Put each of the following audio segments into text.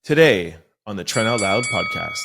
Today on the Trent Out Loud podcast.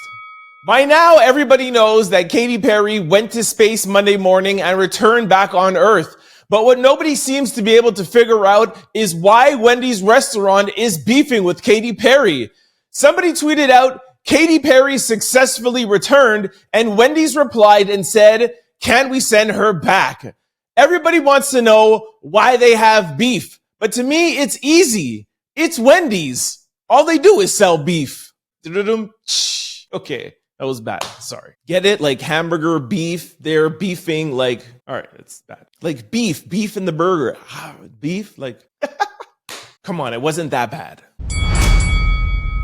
By now, everybody knows that Katy Perry went to space Monday morning and returned back on Earth. But what nobody seems to be able to figure out is why Wendy's restaurant is beefing with Katy Perry. Somebody tweeted out, Katy Perry successfully returned, and Wendy's replied and said, can we send her back? Everybody wants to know why they have beef. But to me, it's easy. It's Wendy's. All they do is sell beef. Okay, that was bad. Sorry. Get it? Like hamburger beef. They're beefing like, all right, it's bad. Like beef in the burger. Beef? Like, come on, it wasn't that bad.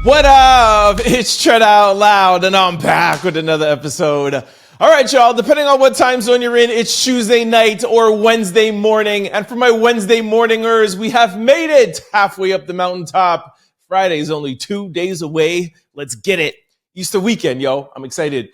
What up? It's Trent Out Loud, and I'm back with another episode. All right, y'all, depending on what time zone you're in, it's Tuesday night or Wednesday morning. And for my Wednesday morningers, we have made it halfway up the mountaintop. Friday's only 2 days away. Let's get it. Easter weekend, yo. I'm excited.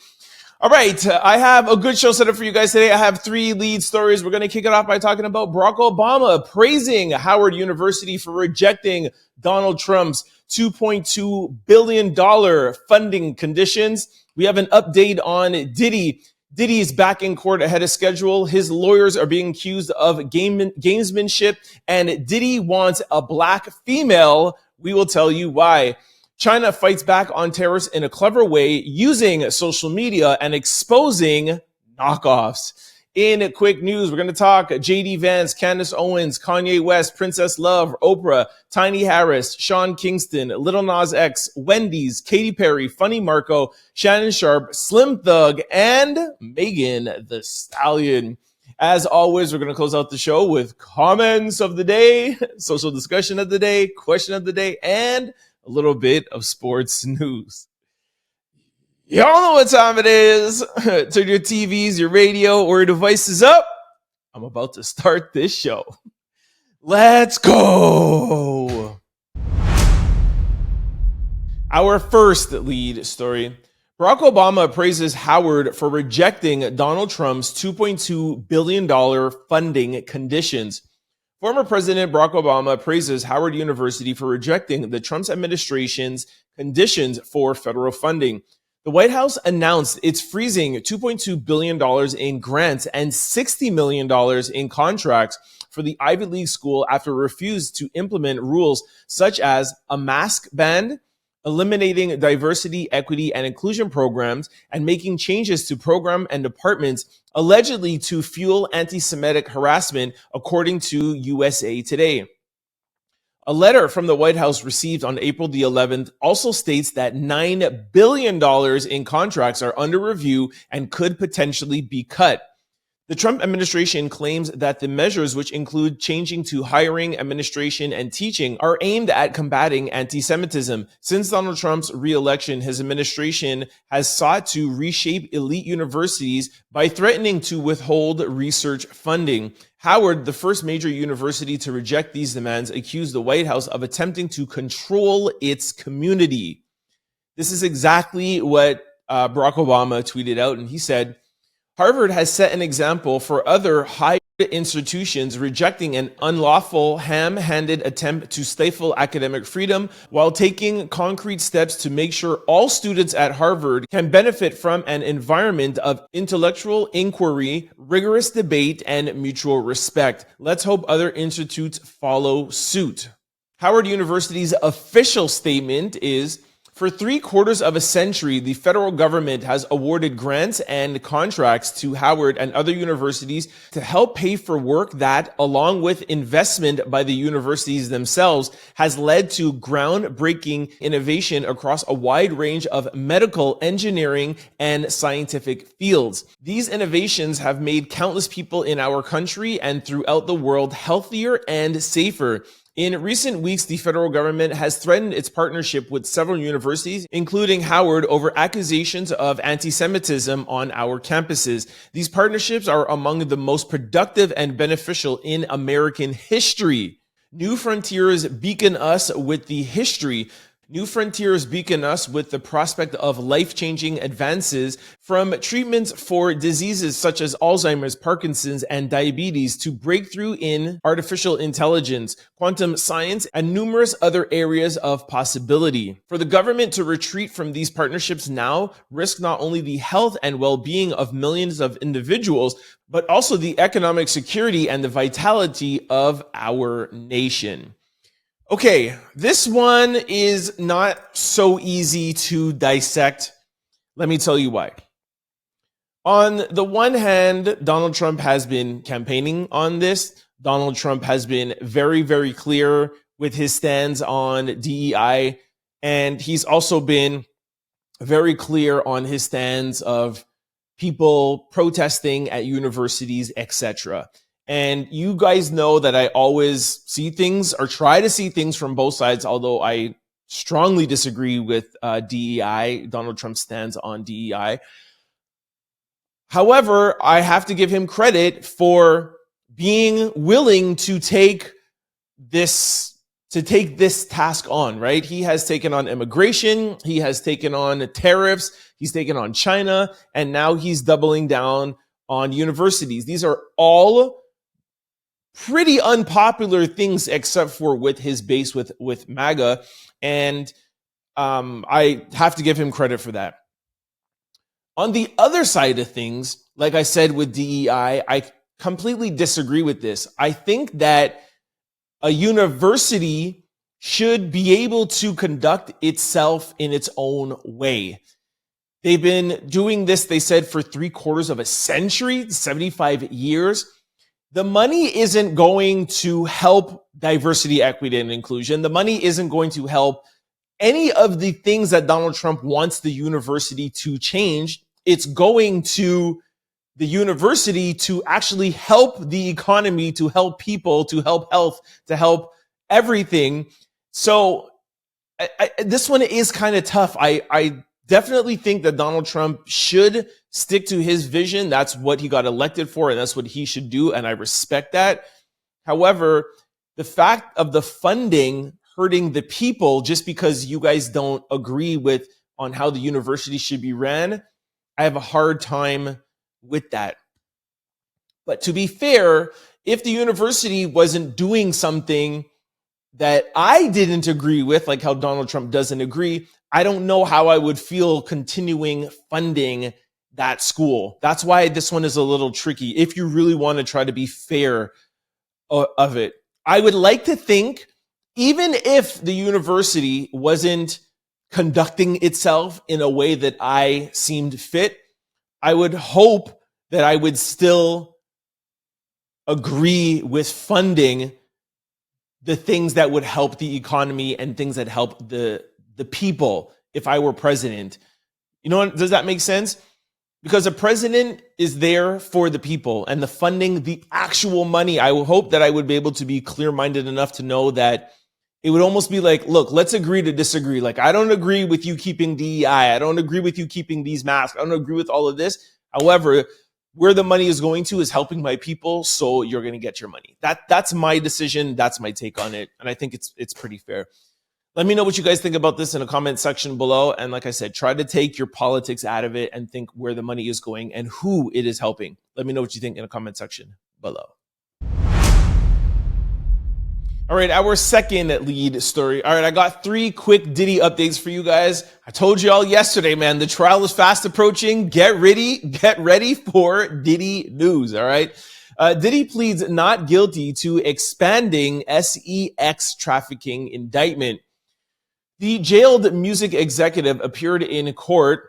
All right. I have a good show set up for you guys today. I have 3 lead stories. We're going to kick it off by talking about Barack Obama praising Howard University for rejecting Donald Trump's $2.2 billion funding conditions. We have an update on Diddy. Diddy is back in court ahead of schedule. His lawyers are being accused of gamesmanship, and Diddy wants a black female. We will tell you why. China fights back on tariffs in a clever way using social media and exposing knockoffs. In quick news, we're going to talk JD Vance, Candace Owens, Kanye West, Princess Love, Oprah, Tiny Harris, Kingston, Lil Nas X, Wendy's, Katy Perry, Funny Marco, Shannon, Sharpe, Slim Thug, and Megan Thee Stalion. As always, we're going to close out the show with comments of the day, social discussion of the day, question of the day, and a little bit of sports news. Y'all know what time it is. Turn your TVs, your radio, or your devices up. I'm about to start this show. Let's go. Our first lead story. Barack Obama praises Howard for rejecting Donald Trump's $2.2 billion funding conditions. Former President Barack Obama praises Howard University for rejecting the Trump administration's conditions for federal funding. The White House announced it's freezing $2.2 billion in grants and $60 million in contracts for the Ivy League school after it refused to implement rules such as a mask ban, eliminating diversity, equity, and inclusion programs, and making changes to program and departments allegedly to fuel anti-Semitic harassment, according to USA Today. A letter from the White House received on April the 11th also states that $9 billion in contracts are under review and could potentially be cut. The Trump administration claims that the measures, which include changing to hiring, administration, and teaching, are aimed at combating anti-Semitism. Since Donald Trump's re-election, his administration has sought to reshape elite universities by threatening to withhold research funding. Howard, the first major university to reject these demands, accused the White House of attempting to control its community. This is exactly what Barack Obama tweeted out, and he said, Harvard has set an example for other higher institutions rejecting an unlawful, ham-handed attempt to stifle academic freedom while taking concrete steps to make sure all students at Harvard can benefit from an environment of intellectual inquiry, rigorous debate, and mutual respect. Let's hope other institutes follow suit. Howard University's official statement is, for 3/4 of a century, the federal government has awarded grants and contracts to Howard and other universities to help pay for work that, along with investment by the universities themselves, has led to groundbreaking innovation across a wide range of medical, engineering, and scientific fields. These innovations have made countless people in our country and throughout the world healthier and safer. In recent weeks, the federal government has threatened its partnership with several universities, including Howard, over accusations of anti-Semitism on our campuses. These partnerships are among the most productive and beneficial in American history. New frontiers beacon us with the history New frontiers beacon us with the prospect of life-changing advances, from treatments for diseases such as Alzheimer's, Parkinson's, and diabetes to breakthrough in artificial intelligence, quantum science, and numerous other areas of possibility. For the government to retreat from these partnerships now risk not only the health and well-being of millions of individuals, but also the economic security and the vitality of our nation. Okay, this one is not so easy to dissect. Let me tell you why. On the one hand, Donald Trump has been campaigning on this. Donald Trump has been very, very clear with his stands on DEI, and he's also been very clear on his stands of people protesting at universities, etc. And you guys know that I always see things or try to see things from both sides, although I strongly disagree with DEI, Donald Trump stands on DEI. However, I have to give him credit for being willing to take this task on, right? He has taken on immigration, he has taken on tariffs, he's taken on China, and now he's doubling down on universities. These are all pretty unpopular things, except for with his base with MAGA, and I have to give him credit for that. On the other side of things, like I said with DEI, I completely disagree with this. I think that a university should be able to conduct itself in its own way. They've been doing this, they said, for 3/4 of a century, 75 years. The money isn't going to help diversity, equity, and inclusion. The money isn't going to help any of the things that Donald Trump wants the university to change. It's going to the university to actually help the economy, to help people, to help health, to help everything. So this one is kind of tough. I definitely think that Donald Trump should stick to his vision. That's what he got elected for, and that's what he should do, and I respect that. However, the fact of the funding hurting the people just because you guys don't agree with on how the university should be ran, I have a hard time with that. But to be fair, if the university wasn't doing something that I didn't agree with, like how Donald Trump doesn't agree, I don't know how I would feel continuing funding that school. That's why this one is a little tricky. If you really want to try to be fair of it, I would like to think, even if the university wasn't conducting itself in a way that I seemed fit, I would hope that I would still agree with funding the things that would help the economy and things that help the people if I were president. You know what? Does that make sense? Because a president is there for the people, and the funding, the actual money, I would hope that I would be able to be clear-minded enough to know that it would almost be like, look, let's agree to disagree. Like, I don't agree with you keeping DEI. I don't agree with you keeping these masks. I don't agree with all of this. However, where the money is going to is helping my people, so you're going to get your money. That's my decision. That's my take on it, and I think it's pretty fair. Let me know what you guys think about this in the comment section below. And like I said, try to take your politics out of it and think where the money is going and who it is helping. Let me know what you think in the comment section below. All right, our second lead story. All right, I got 3 quick Diddy updates for you guys. I told you all yesterday, man, the trial is fast approaching. Get ready for Diddy news, all right? Diddy pleads not guilty to expanding sex trafficking indictment. The jailed music executive appeared in court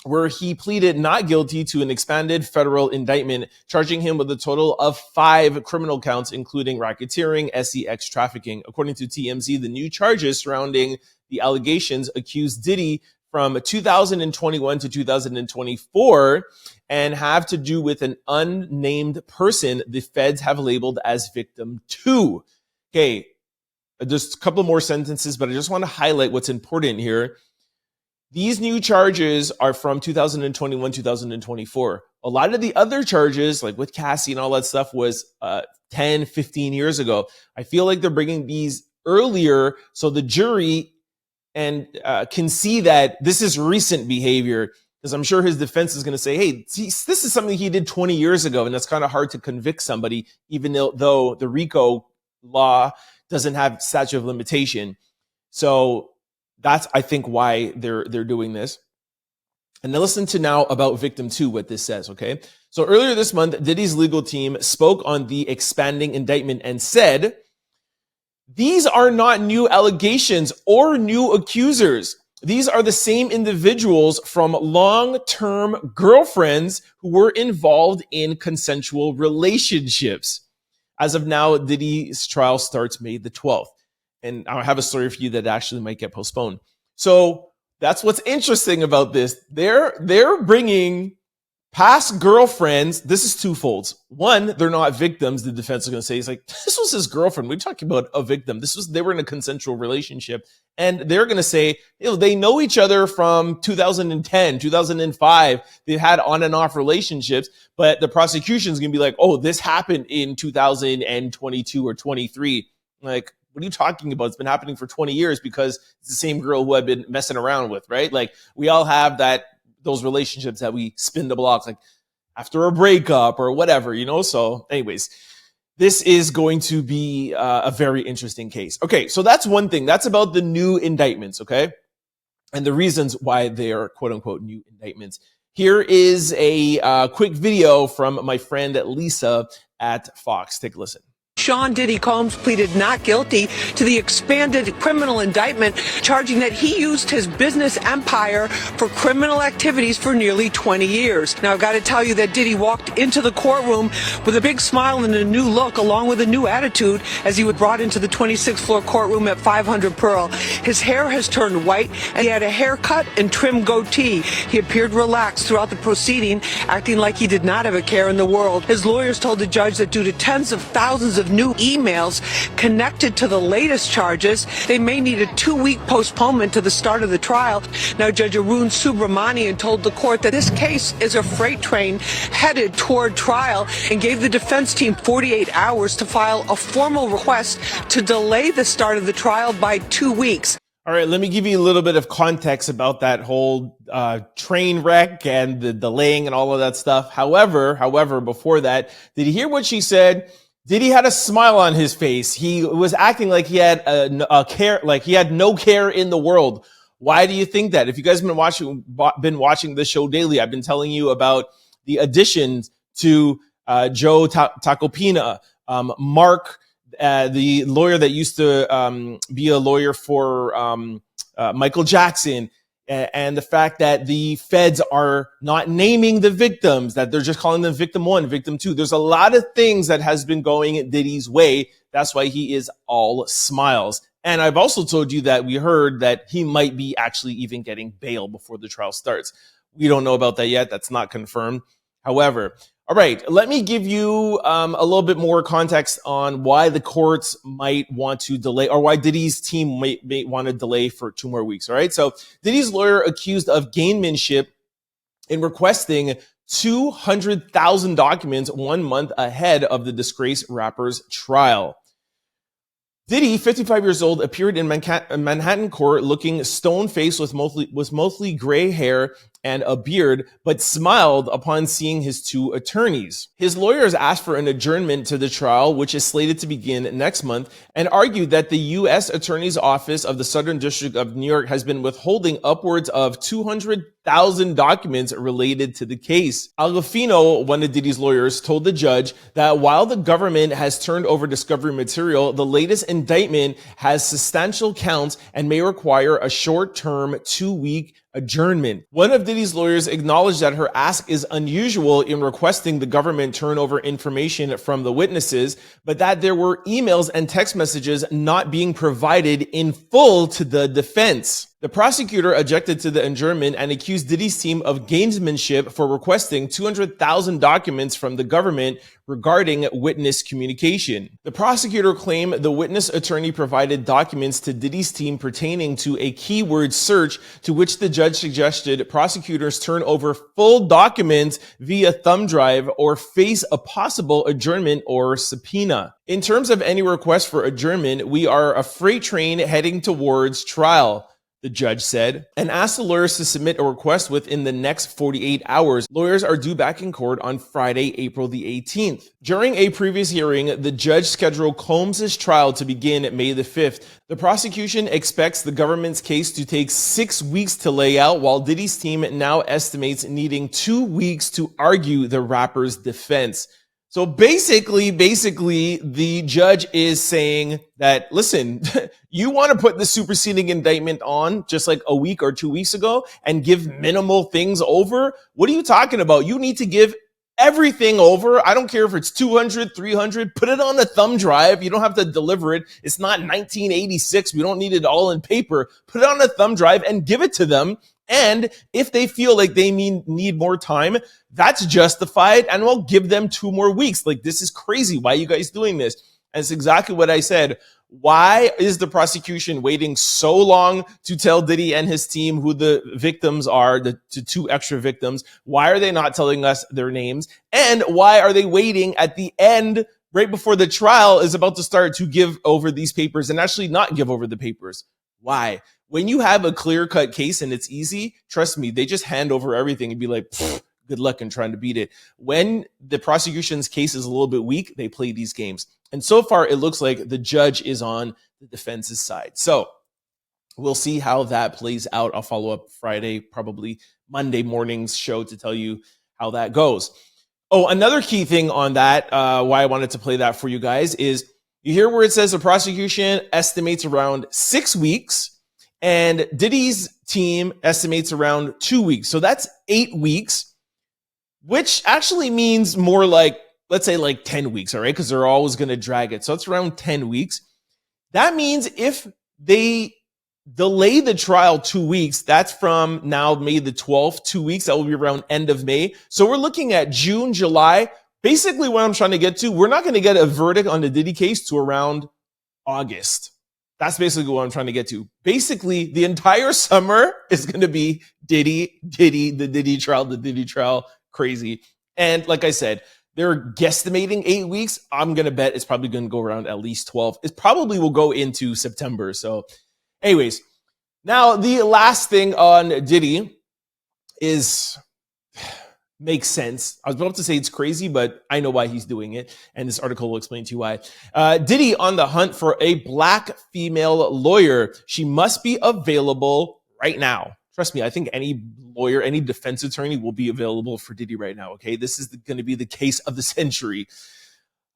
where he pleaded not guilty to an expanded federal indictment, charging him with a total of 5 criminal counts, including racketeering, sex trafficking. According to TMZ, the new charges surrounding the allegations accuse Diddy from 2021 to 2024 and have to do with an unnamed person the feds have labeled as victim 2. Okay. Just a couple more sentences, but I just want to highlight what's important here. These new charges are from 2021, 2024. A lot of the other charges, like with Cassie and all that stuff, was 10, 15 years ago. I feel like they're bringing these earlier so the jury and can see that this is recent behavior, because I'm sure his defense is going to say, hey, this is something he did 20 years ago, and that's kind of hard to convict somebody, even though the RICO law doesn't have statute of limitation. So that's, I think, why they're doing this. And now listen to now about victim 2, what this says, okay? So earlier this month, Diddy's legal team spoke on the expanding indictment and said, these are not new allegations or new accusers. These are the same individuals from long-term girlfriends who were involved in consensual relationships. As of now, Diddy's trial starts May the 12th. And I have a story for you that actually might get postponed. So that's what's interesting about this. They're bringing past girlfriends. This is twofold. One, they're not victims. The defense is going to say, it's like, this was his girlfriend. We're talking about a victim. They were in a consensual relationship. And they're going to say, they know each other from 2010, 2005. They've had on and off relationships, but the prosecution is going to be like, oh, this happened in 2022 or 23. Like, what are you talking about? It's been happening for 20 years because it's the same girl who I've been messing around with, right? Like, we all have those relationships that we spin the blocks, like after a breakup or whatever, So anyways, this is going to be a very interesting case. Okay, so that's one thing. That's about the new indictments, okay? And the reasons why they are quote unquote new indictments. Here is a quick video from my friend Lisa at Fox. Take a listen. Sean Diddy Combs pleaded not guilty to the expanded criminal indictment, charging that he used his business empire for criminal activities for nearly 20 years. Now, I've got to tell you that Diddy walked into the courtroom with a big smile and a new look, along with a new attitude, as he was brought into the 26th floor courtroom at 500 Pearl. His hair has turned white, and he had a haircut and trimmed goatee. He appeared relaxed throughout the proceeding, acting like he did not have a care in the world. His lawyers told the judge that due to tens of thousands of new emails connected to the latest charges, they may need a 2-week postponement to the start of the trial. Now, Judge Arun Subramanian told the court that this case is a freight train headed toward trial and gave the defense team 48 hours to file a formal request to delay the start of the trial by 2 weeks. All right, let me give you a little bit of context about that whole train wreck and the delaying and all of that stuff. However, before that, did you hear what she said? Diddy had a smile on his face. He was acting like he had a care, like he had no care in the world. Why do you think that? If you guys have been watching this show daily, I've been telling you about the additions to Joe Tacopina, Mark, the lawyer that used to be a lawyer for Michael Jackson, and the fact that the feds are not naming the victims, that they're just calling them victim 1, victim 2. There's a lot of things that has been going Diddy's way. That's why he is all smiles. And I've also told you that we heard that he might be actually even getting bail before the trial starts. We don't know about that yet. That's not confirmed. However, all right, let me give you a little bit more context on why the courts might want to delay, or why Diddy's team may want to delay for 2 more weeks. All right, so Diddy's lawyer accused of gamesmanship in requesting 200,000 documents 1 month ahead of the disgraced rapper's trial. Diddy, 55 years old, appeared in Manhattan court looking stone-faced with mostly gray hair and a beard, but smiled upon seeing his 2 attorneys. His lawyers asked for an adjournment to the trial, which is slated to begin next month, and argued that the U.S. Attorney's Office of the Southern District of New York has been withholding upwards of 200,000 documents related to the case. Algafino, one of Diddy's lawyers, told the judge that while the government has turned over discovery material, the latest indictment has substantial counts and may require a short-term 2-week adjournment. One of Diddy's lawyers acknowledged that her ask is unusual in requesting the government turn over information from the witnesses, but that there were emails and text messages not being provided in full to the defense. The prosecutor objected to the adjournment and accused Diddy's team of gamesmanship for requesting 200,000 documents from the government regarding witness communication. The prosecutor claimed the witness attorney provided documents to Diddy's team pertaining to a keyword search, to which the judge suggested prosecutors turn over full documents via thumb drive or face a possible adjournment or subpoena. In terms of any request for adjournment, we are a freight train heading towards trial. the judge said, and asked the lawyers to submit a request within the next 48 hours. Lawyers are due back in court on Friday, April the 18th. During a previous hearing, the judge scheduled Combs' trial to begin May the 5th. The prosecution expects the government's case to take 6 weeks to lay out, while Diddy's team now estimates needing 2 weeks to argue the rapper's defense. So basically, the judge is saying that, listen, you want to put the superseding indictment on just like a week or 2 weeks ago and give minimal things over? What are you talking about? You need to give everything over. I don't care if it's 200, 300, put it on a thumb drive. You don't have to deliver it. It's not 1986. We don't need it all in paper. Put it on a thumb drive and give it to them. And if they feel like they need more time, that's justified, and we'll give them 2 more weeks. Like, this is crazy. Why are you guys doing this? And it's exactly what I said. Why is the prosecution waiting so long to tell Diddy and his team who the victims are, the 2 extra victims? Why are they not telling us their names? And why are they waiting at the end, right before the trial is about to start, to give over these papers and actually not give over the papers? Why? When you have a clear-cut case and it's easy, trust me, they just hand over everything and be like, good luck in trying to beat it. When the prosecution's case is a little bit weak, they play these games. And so far, it looks like the judge is on the defense's side. So we'll see how that plays out. I'll follow up Friday, probably Monday morning's show, to tell you how that goes. Oh, another key thing on that, why I wanted to play that for you guys, is you hear where it says the prosecution estimates around 6 weeks, and Diddy's team estimates around 2 weeks. So that's 8 weeks, which actually means more like, let's say like 10 weeks, all right? Because they're always going to drag it. So it's around 10 weeks. That means if they delay the trial 2 weeks, that's from now May the 12th, 2 weeks. That will be around end of May. So we're looking at June, July. Basically what I'm trying to get to, we're not going to get a verdict on the Diddy case to around August. That's basically what I'm trying to get to. Basically, the entire summer is going to be Diddy, the Diddy trial, crazy. And like I said, they're guesstimating 8 weeks. I'm going to bet it's probably going to go around at least 12. It probably will go into September. So anyways, now the last thing on Diddy is... makes sense. I was about to say it's crazy, but I know why he's doing it. And this article will explain to you why. Diddy on the hunt for a black female lawyer. She must be available right now. Trust me, I think any lawyer, any defense attorney will be available for Diddy right now. Okay. This is going to be the case of the century.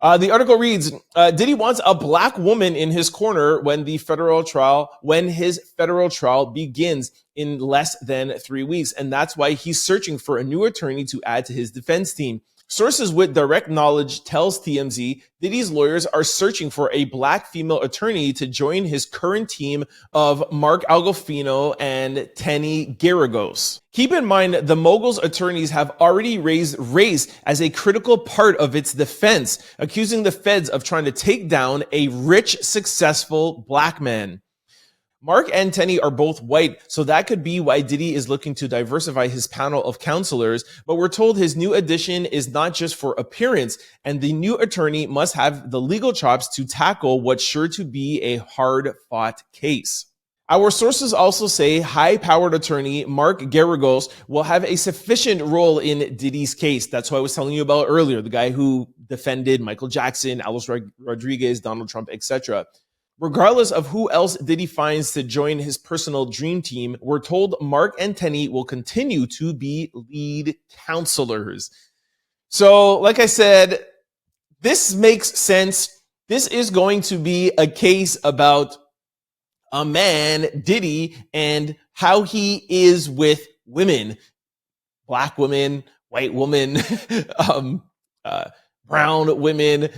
The article reads, Diddy wants a black woman in his corner when his federal trial begins in less than 3 weeks. And that's why he's searching for a new attorney to add to his defense team. Sources with direct knowledge tells TMZ Diddy's lawyers are searching for a black female attorney to join his current team of Mark Agolfino and Tenny Garagos. Keep in mind, the mogul's attorneys have already raised race as a critical part of its defense, accusing the feds of trying to take down a rich, successful black man. Mark and Tenny are both white, so that could be why Diddy is looking to diversify his panel of counselors, but we're told his new addition is not just for appearance, and the new attorney must have the legal chops to tackle what's sure to be a hard-fought case. Our sources also say high-powered attorney Mark Garagos will have a sufficient role in Diddy's case. That's what I was telling you about earlier, the guy who defended Michael Jackson, Alice Rodriguez, Donald Trump, etc. Regardless of who else Diddy finds to join his personal dream team, we're told Mark and Tenny will continue to be lead counselors. So, like I said, this makes sense. This is going to be a case about a man, Diddy, and how he is with women. Black women, white women, brown women.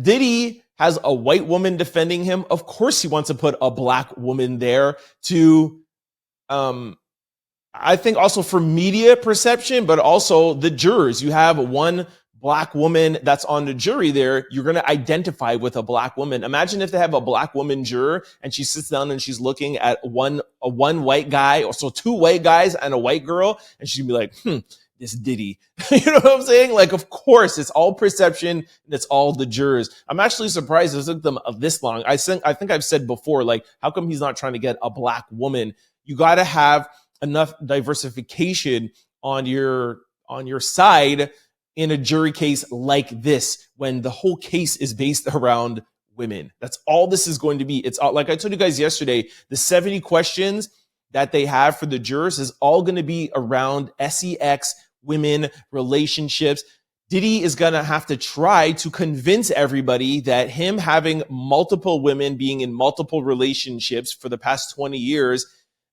Diddy has a white woman defending him. Of course he wants to put a black woman there to, I think also for media perception, but also the jurors. You have one black woman that's on the jury there. You're going to identify with a black woman. Imagine if they have a black woman juror and she sits down and she's looking at one white guy, or so 2 white guys and a white girl. And she'd be like, this Diddy. You know what I'm saying? Like, of course, it's all perception and it's all the jurors. I'm actually surprised it took them this long. I think I've said before, like, how come he's not trying to get a black woman? You got to have enough diversification on your side in a jury case like this, when the whole case is based around women. That's all this is going to be. It's all, like I told you guys yesterday, the 70 questions that they have for the jurors is all going to be around sex, women, relationships. Diddy is going to have to try to convince everybody that him having multiple women, being in multiple relationships for the past 20 years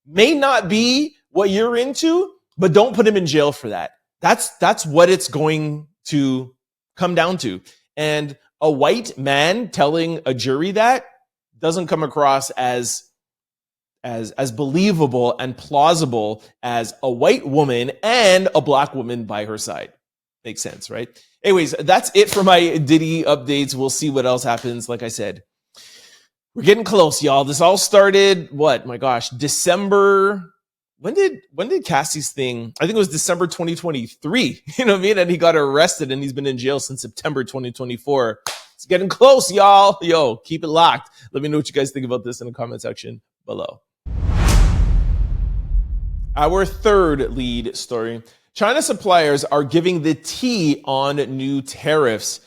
may not be what you're into, but don't put him in jail for that. That's what it's going to come down to. And a white man telling a jury that doesn't come across as believable and plausible as a white woman and a black woman by her side. Makes sense, right? Anyways, that's it for my Diddy updates. We'll see what else happens. Like I said, we're getting close, y'all. This all started, December. When did Cassie's thing? I think it was December 2023. You know what I mean? And he got arrested and he's been in jail since September 2024. It's getting close, y'all. Yo, keep it locked. Let me know what you guys think about this in the comment section below. Our third lead story. China suppliers are giving the tea on new tariffs.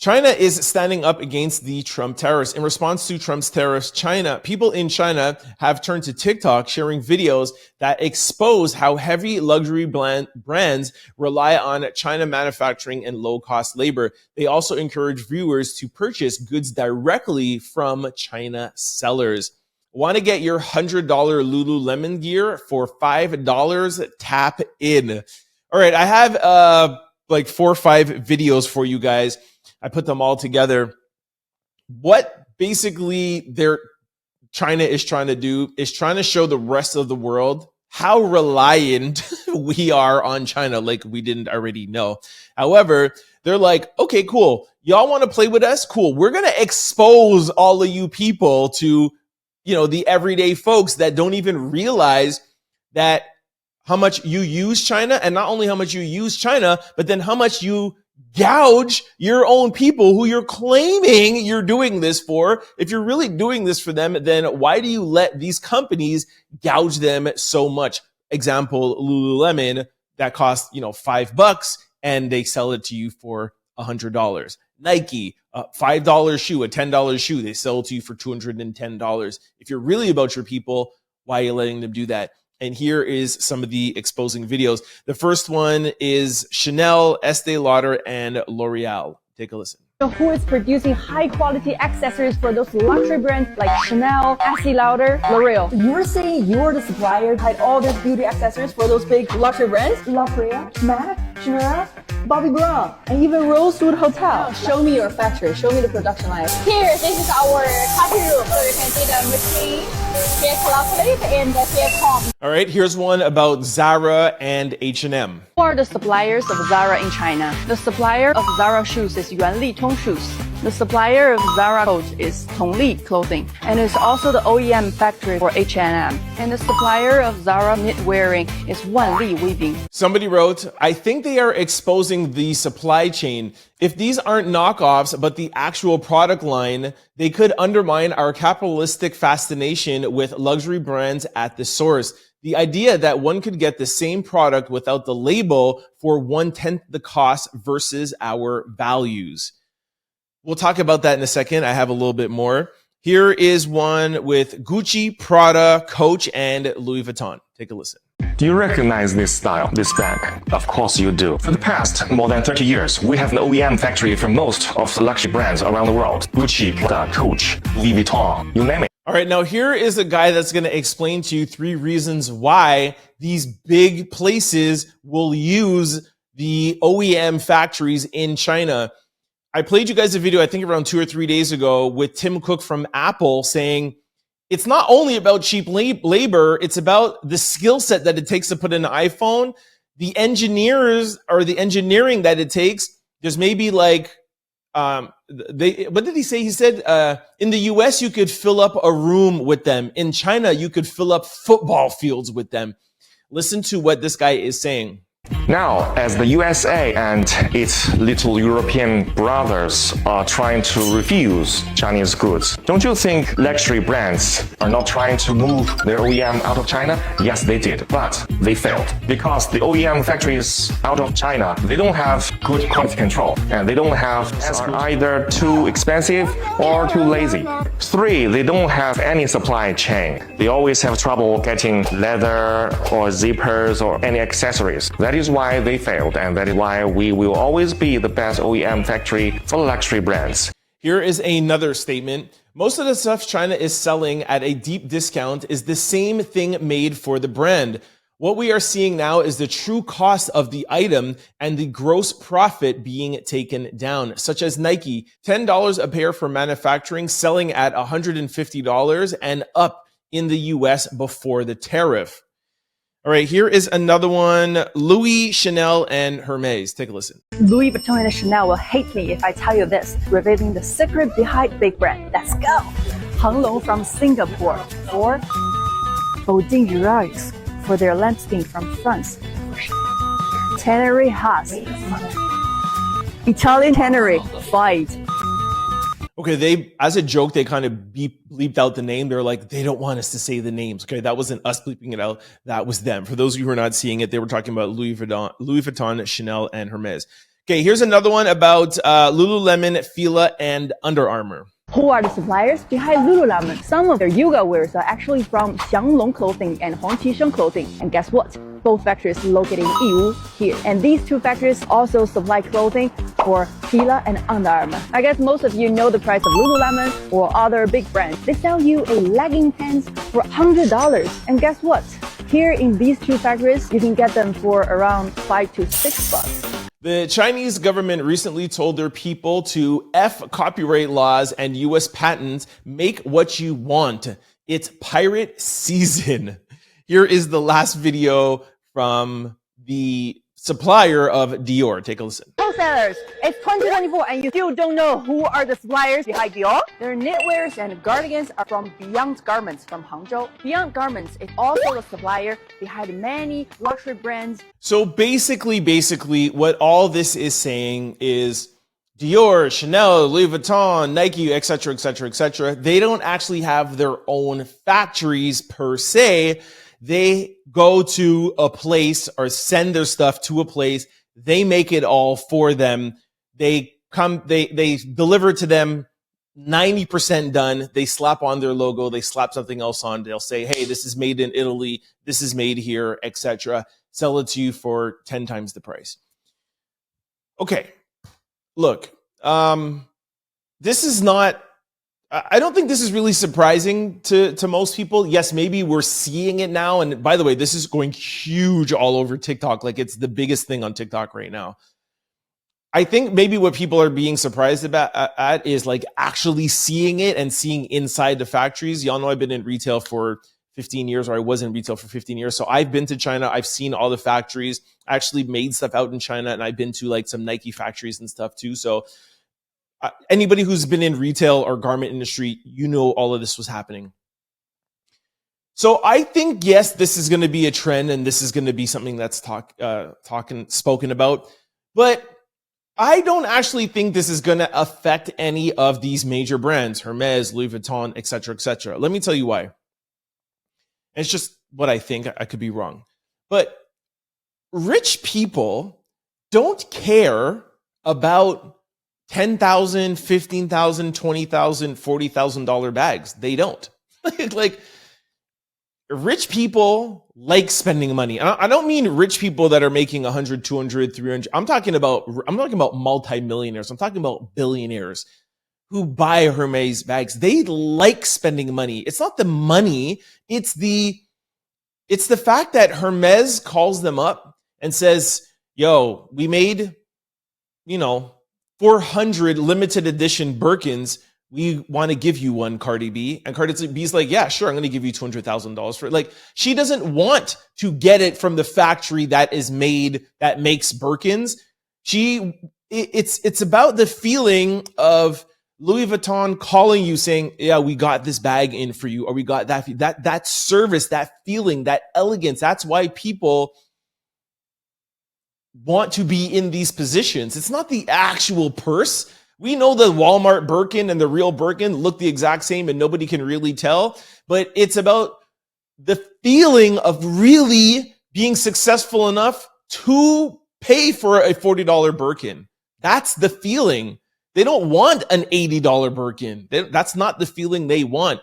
China is standing up against the Trump tariffs. In response to Trump's tariffs, people in China have turned to TikTok, sharing videos that expose how heavy luxury brands rely on China manufacturing and low-cost labor. They also encourage viewers to purchase goods directly from China sellers. Want to get your $100 Lululemon gear for $5? Tap in. All right, I have like 4 or 5 videos for you guys. I put them all together. What basically China is trying to do is trying to show the rest of the world how reliant we are on China, like we didn't already know. However, they're like, okay, cool. Y'all want to play with us? Cool. We're going to expose all of you people to, the everyday folks that don't even realize that how much you use China, and not only how much you use China, but then how much you gouge your own people who you're claiming you're doing this for. If you're really doing this for them, then why do you let these companies gouge them so much? Example, Lululemon, that costs, $5 and they sell it to you for $100. Nike, a $5 shoe, a $10 shoe, they sell it to you for $210. If you're really about your people, why are you letting them do that? And here is some of the exposing videos. The first one is Chanel, Estee Lauder, and L'Oreal. Take a listen. Who is producing high quality accessories for those luxury brands like Chanel, Estee Lauder, L'Oreal? You're saying you're the supplier behind all these beauty accessories for those big luxury brands? L'Oreal, MAC, Chanel, Bobbi Brown, and even Rosewood Hotel. Show me your factory. Show me the production line. Here, this is our copy room. So you can see the machine, here chocolate, and here comb. All right, here's one about Zara and H&M. Who are the suppliers of Zara in China? The supplier of Zara shoes is Yuanli Tong Shoes. The supplier of Zara coats is Tongli Clothing, and is also the OEM factory for H&M. And the supplier of Zara knitwearing is Wanli Weaving. Somebody wrote, I think they are exposing the supply chain. If these aren't knockoffs, but the actual product line, they could undermine our capitalistic fascination with luxury brands at the source. The idea that one could get the same product without the label for 1/10 the cost versus our values. We'll talk about that in a second. I have a little bit more. Here is one with Gucci, Prada, Coach, and Louis Vuitton. Take a listen. Do you recognize this style, this bag? Of course you do. For the past more than 30 years, we have an OEM factory for most of the luxury brands around the world. Gucci, Prada, Coach, Louis Vuitton, you name it. All right, now here is a guy that's going to explain to you 3 reasons why these big places will use the OEM factories in China. I played you guys a video, I think around 2 or 3 days ago, with Tim Cook from Apple saying it's not only about cheap labor, it's about the skill set that it takes to put in an iPhone, the engineers or the engineering that it takes. There's maybe like, what did he say? He said, in the US, you could fill up a room with them. In China, you could fill up football fields with them. Listen to what this guy is saying. Now, as the USA and its little European brothers are trying to refuse Chinese goods, don't you think luxury brands are not trying to move their OEM out of China? Yes, they did, but they failed because the OEM factories out of China, they don't have good quality control and they don't have are either too expensive or too lazy. 3, they don't have any supply chain. They always have trouble getting leather or zippers or any accessories. That is why they failed, and that is why we will always be the best OEM factory for luxury brands. Here is another statement. Most of the stuff China is selling at a deep discount is the same thing made for the brand. What we are seeing now is the true cost of the item and the gross profit being taken down, such as Nike, $10 a pair for manufacturing, selling at $150 and up in the US before the tariff. All right, here is another one. Louis, Chanel, and Hermes. Take a listen. Louis Vuitton and Chanel will hate me if I tell you this, revealing the secret behind big brand. Let's go! Hang Long from Singapore, or Bodin Rugs for their lambskin from France. Tannery Haas, Italian Tannery, Fight. Okay, they, as a joke, they kind of bleeped out the name. They're like, they don't want us to say the names. Okay, that wasn't us bleeping it out. That was them. For those of you who are not seeing it, they were talking about Louis Vuitton, Chanel, and Hermes. Okay, here's another one about Lululemon, Fila, and Under Armour. Who are the suppliers behind Lululemon? Some of their yoga wears are actually from Xianglong Clothing and Huangqisheng Clothing. And guess what? Both factories located in Yiwu here. And these two factories also supply clothing for Fila and Under Armour. I guess most of you know the price of Lululemon or other big brands. They sell you a legging pants for $100. And guess what? Here in these two factories, you can get them for around $5 to $6. The Chinese government recently told their people to F copyright laws and US patents, make what you want. It's pirate season. Here is the last video from the supplier of Dior. Take a listen. Wholesalers, it's 2024 and you still don't know who are the suppliers behind Dior? Their knitwears and cardigans are from Beyond Garments from Hangzhou. Beyond Garments is also a supplier behind many luxury brands. So basically, what all this is saying is Dior, Chanel, Louis Vuitton, Nike, etc., they don't actually have their own factories per se. They go to a place or send their stuff to a place. They make it all for them. They deliver it to them 90% done. They slap on their logo. They slap something else on. They'll say, hey, this is made in Italy. This is made here, etc. Sell it to you for 10 times the price. Okay. Look, this is not, I don't think this is really surprising to most people. Yes, maybe we're seeing it now. And by the way, this is going huge all over TikTok. Like it's the biggest thing on TikTok right now. I think maybe what people are being surprised at is like actually seeing it and seeing inside the factories. Y'all know I've been in retail for 15 years, or I was in retail for 15 years. So I've been to China. I've seen all the factories. I actually made stuff out in China, and I've been to like some Nike factories and stuff too. So anybody who's been in retail or garment industry, you know all of this was happening. So I think, yes, this is going to be a trend and this is going to be something that's spoken about. But I don't actually think this is going to affect any of these major brands, Hermes, Louis Vuitton, etc., etc. Let me tell you why. It's just what I think. I could be wrong. But rich people don't care about $10,000, $15,000, $20,000, $40,000 bags. They don't. Like rich people like spending money. I don't mean rich people that are making 100, 200, 300. I'm talking about multimillionaires. I'm talking about billionaires who buy Hermes bags. They like spending money. It's not the money. It's the fact that Hermes calls them up and says, yo, we made, 400 limited edition Birkins. We want to give you one, Cardi B. And Cardi B's like, yeah, sure. I'm going to give you $200,000 for it. Like, she doesn't want to get it from the factory that makes Birkins. It's about the feeling of Louis Vuitton calling you saying, yeah, we got this bag in for you, or we got that service, that feeling, that elegance. That's why people want to be in these positions. It's not the actual purse. We know the Walmart Birkin and the real Birkin look the exact same and nobody can really tell, but it's about the feeling of really being successful enough to pay for a $40 Birkin. That's the feeling. They don't want an $80 Birkin. That's not the feeling they want.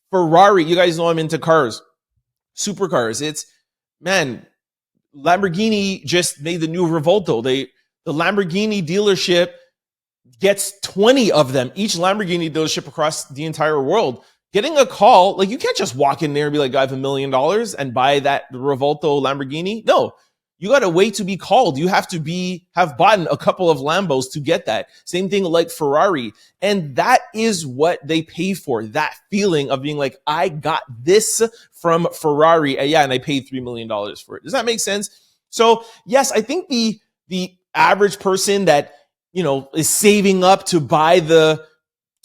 Ferrari, you guys know I'm into cars, supercars. It's, man, Lamborghini just made the new Revolto. The Lamborghini dealership gets 20 of them, each Lamborghini dealership across the entire world. Getting a call, like, you can't just walk in there and be like, I have $1 million and buy that Revolto Lamborghini. No, you got to wait to be called. You have to have bought a couple of Lambos to get that. Same thing like Ferrari. And that is what they pay for. That feeling of being like, I got this from Ferrari. And I paid $3 million for it. Does that make sense? So yes, I think the average person that, is saving up to buy the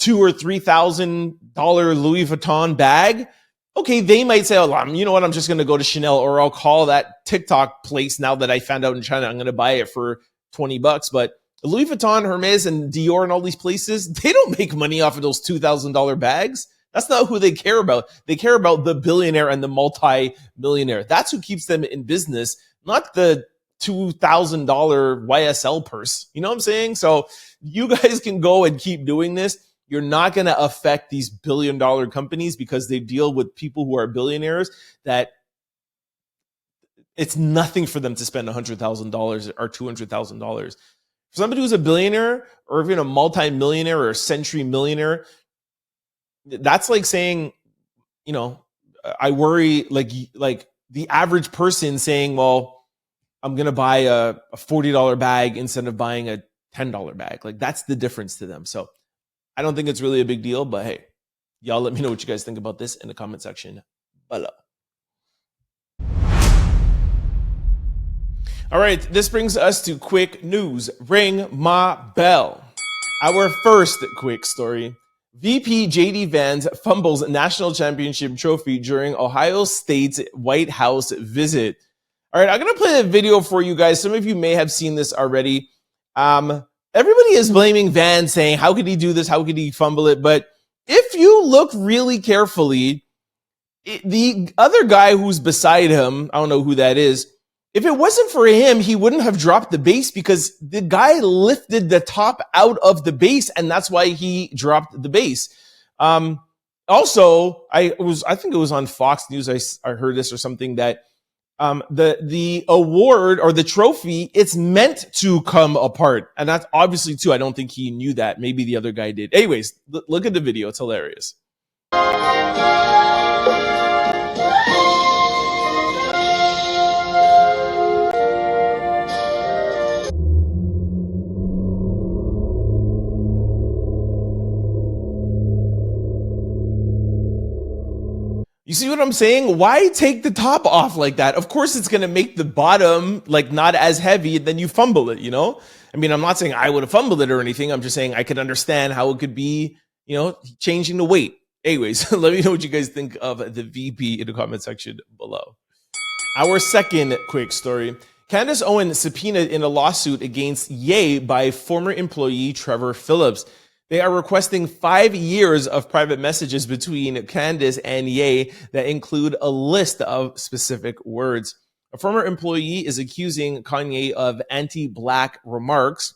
$2,000 or $3,000 Louis Vuitton bag, okay, they might say, oh, you know what, I'm just going to go to Chanel, or I'll call that TikTok place now that I found out in China, I'm going to buy it for $20. But Louis Vuitton, Hermes, and Dior and all these places, they don't make money off of those $2,000 bags. That's not who they care about. They care about the billionaire and the multi-millionaire. That's who keeps them in business, not the $2,000 YSL purse. You know what I'm saying? So you guys can go and keep doing this. You're not going to affect these billion-dollar companies because they deal with people who are billionaires that it's nothing for them to spend $100,000 or $200,000. For somebody who's a billionaire or even a multi-millionaire or a century millionaire, that's like saying, I worry like the average person saying, well, I'm going to buy a $40 bag instead of buying a $10 bag. Like, that's the difference to them. So I don't think it's really a big deal, but hey, y'all let me know what you guys think about this in the comment section below. All right, this brings us to quick news. Ring my bell. Our first quick story. VP JD Vance fumbles national championship trophy during Ohio State's White House visit. All right, I'm going to play a video for you guys. Some of you may have seen this already. Everybody is blaming Vance, saying, how could he do this? How could he fumble it? But if you look really carefully, the other guy who's beside him, I don't know who that is, if it wasn't for him, he wouldn't have dropped the base because the guy lifted the top out of the base, and that's why he dropped the base. Also, I think it was on Fox News, I heard this or something, that the award or the trophy, it's meant to come apart. And that's obviously too, I don't think he knew that. Maybe the other guy did. Anyways, look at the video. It's hilarious. You see what I'm saying? Why take the top off like that? Of course, it's going to make the bottom like not as heavy, and then you fumble it, I mean, I'm not saying I would have fumbled it or anything. I'm just saying I could understand how it could be, changing the weight. Anyways, let me know what you guys think of the VP in the comment section below. Our second quick story. Candace Owens subpoenaed in a lawsuit against Ye by former employee Trevor Phillips. They are requesting 5 years of private messages between Candance and Ye that include a list of specific words. A former employee is accusing Kanye of anti-Black remarks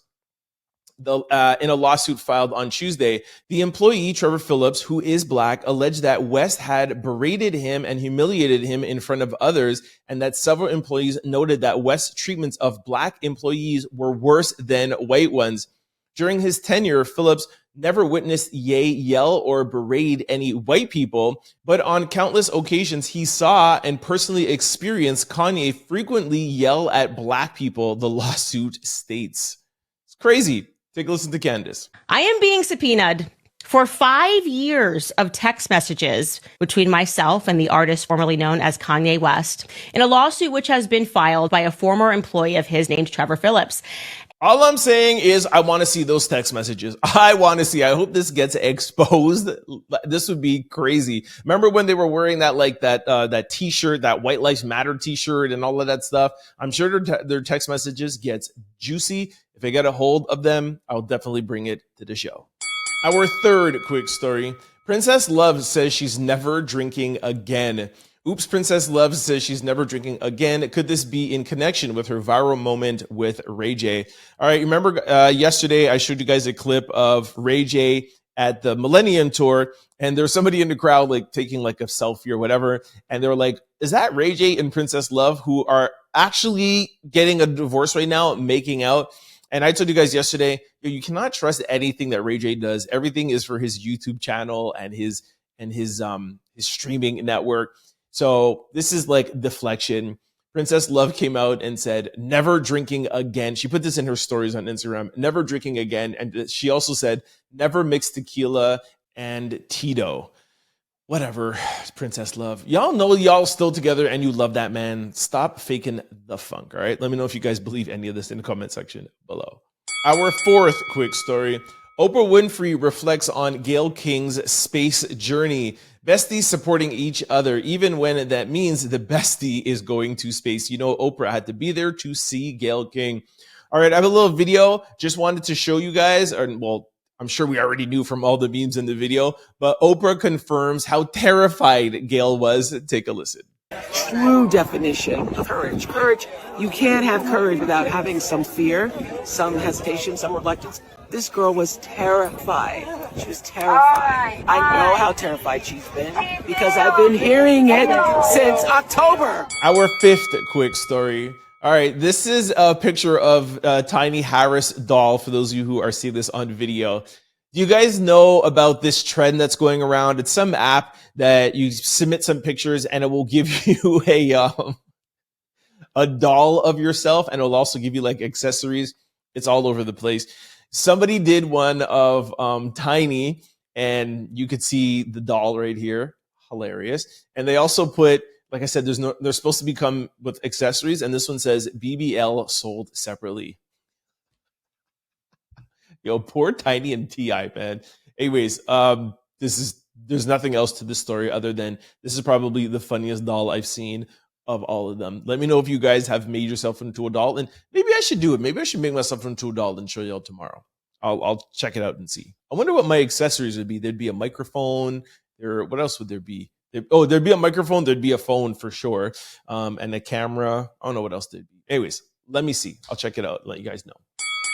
in a lawsuit filed on Tuesday. The employee, Trevor Phillips, who is Black, alleged that West had berated him and humiliated him in front of others, and that several employees noted that West's treatments of Black employees were worse than white ones. During his tenure, Phillips never witnessed Ye yell or berate any white people, but on countless occasions he saw and personally experienced Kanye frequently yell at Black people, the lawsuit states. It's crazy. Take a listen to Candace. I am being subpoenaed for 5 years of text messages between myself and the artist formerly known as Kanye West in a lawsuit which has been filed by a former employee of his named Trevor Phillips. All I'm saying is I want to see those text messages. I want to see. I hope this gets exposed. This would be crazy. Remember when they were wearing that that T-shirt, that White Lives Matter T-shirt, and all of that stuff? I'm sure their text messages gets juicy. If I get a hold of them, I'll definitely bring it to the show. Our third quick story: Princess Love says she's never drinking again. Oops, Princess Love says she's never drinking again. Could this be in connection with her viral moment with Ray J? All right, remember yesterday I showed you guys a clip of Ray J at the Millennium Tour, and there was somebody in the crowd like taking like a selfie or whatever, and they were like, is that Ray J and Princess Love, who are actually getting a divorce right now, making out? And I told you guys yesterday, you cannot trust anything that Ray J does. Everything is for his YouTube channel and his streaming network. So this is like deflection. Princess Love came out and said, never drinking again. She put this in her stories on Instagram, never drinking again. And she also said, never mix tequila and Tito. Whatever, Princess Love. Y'all know y'all still together and you love that man. Stop faking the funk, all right? Let me know if you guys believe any of this in the comment section below. Our fourth quick story. Oprah Winfrey reflects on Gayle King's space journey. Besties supporting each other, even when that means the bestie is going to space. You know, Oprah had to be there to see Gayle King. All right, I have a little video. Just wanted to show you guys, well, I'm sure we already knew from all the memes in the video, but Oprah confirms how terrified Gayle was. Take a listen. True definition of courage. Courage, you can't have courage without having some fear, some hesitation, some reluctance. This girl was terrified. She was terrified. I know how terrified she's been because I've been hearing it since October. Our fifth quick story. All right, this is a picture of Tiny Harris doll for those of you who are seeing this on video. Do you guys know about this trend that's going around? It's some app that you submit some pictures and it will give you a doll of yourself, and it'll also give you like accessories. It's all over the place. Somebody did one of Tiny, and you could see the doll right here. Hilarious. And they also put, like I said, they're supposed to come with accessories, and this one says BBL sold separately. Yo, poor Tiny and T.I., man. Anyways, there's nothing else to this story other than this is probably the funniest doll I've seen of all of them. Let me know if you guys have made yourself into a doll, and maybe I should do it. Maybe I should make myself into a doll and show y'all tomorrow. I'll check it out and see. I wonder what my accessories would be. There'd be a microphone. What else would there be? There'd be a microphone. There'd be a phone for sure, and a camera. I don't know what else there'd be. Anyways, let me see. I'll check it out. Let you guys know.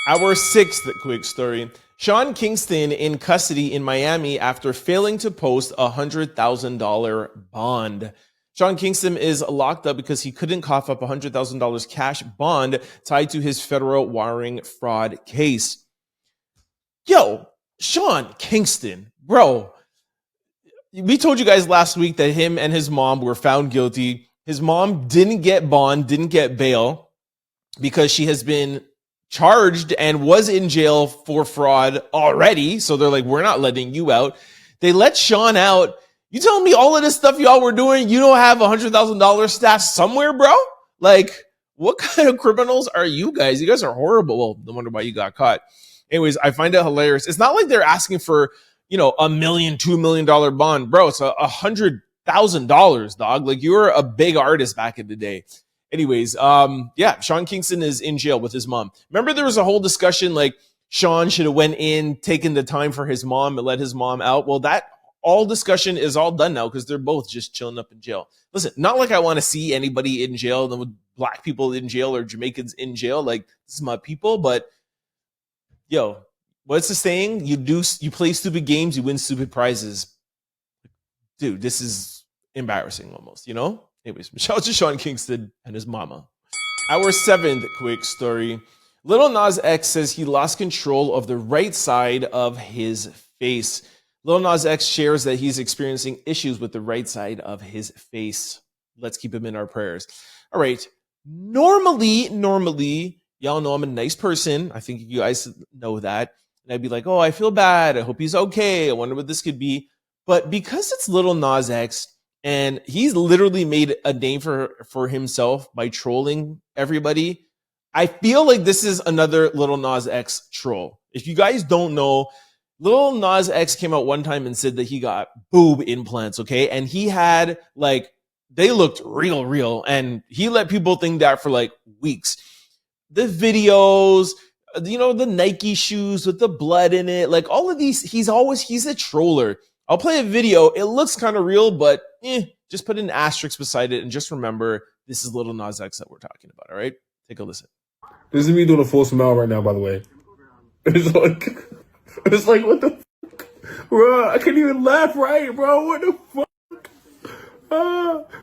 Our sixth quick story. Sean Kingston in custody in Miami after failing to post a $100,000 bond. Sean Kingston is locked up because he couldn't cough up $100,000 cash bond tied to his federal wiring fraud case. Yo, Sean Kingston, bro. We told you guys last week that him and his mom were found guilty. His mom didn't get bond, didn't get bail because she has been charged and was in jail for fraud already. So they're like, we're not letting you out. They let Sean out. You telling me all of this stuff y'all were doing, you don't have $100,000 stashed somewhere, bro? Like, what kind of criminals are you guys? You guys are horrible. Well, no wonder why you got caught. Anyways, I find it hilarious. It's not like they're asking for, $1 million, $2 million bond, bro. It's $100,000, dog. Like, you were a big artist back in the day. Anyways, Sean Kingston is in jail with his mom. Remember there was a whole discussion like Sean should have went in, taken the time for his mom and let his mom out. Well, that all discussion is all done now because they're both just chilling up in jail. Listen, not like I want to see anybody in jail, with black people in jail or Jamaicans in jail. Like, this is my people, but yo, what's the saying? You play stupid games, you win stupid prizes. Dude, this is embarrassing almost, Anyways, shout out to Sean Kingston and his mama. Our seventh quick story. Lil Nas X says he lost control of the right side of his face. Lil Nas X shares that he's experiencing issues with the right side of his face. Let's keep him in our prayers. All right. Normally, y'all know I'm a nice person. I think you guys know that. And I'd be like, oh, I feel bad. I hope he's okay. I wonder what this could be. But because it's Lil Nas X, and he's literally made a name for himself by trolling everybody, I feel like this is another Lil Nas X troll. If you guys don't know, Lil Nas X came out one time and said that he got boob implants, okay? And he had like, they looked real. And he let people think that for like weeks. The videos, you know, the Nike shoes with the blood in it, like all of these, he's a troller. I'll play a video. It looks kind of real, but just put an asterisk beside it and just remember this is Lil Nas X that we're talking about, all right? Take a listen. This is me doing a full smile right now, by the way. It's like, what the fuck? Bro, I can't even laugh right, bro. What the fuck?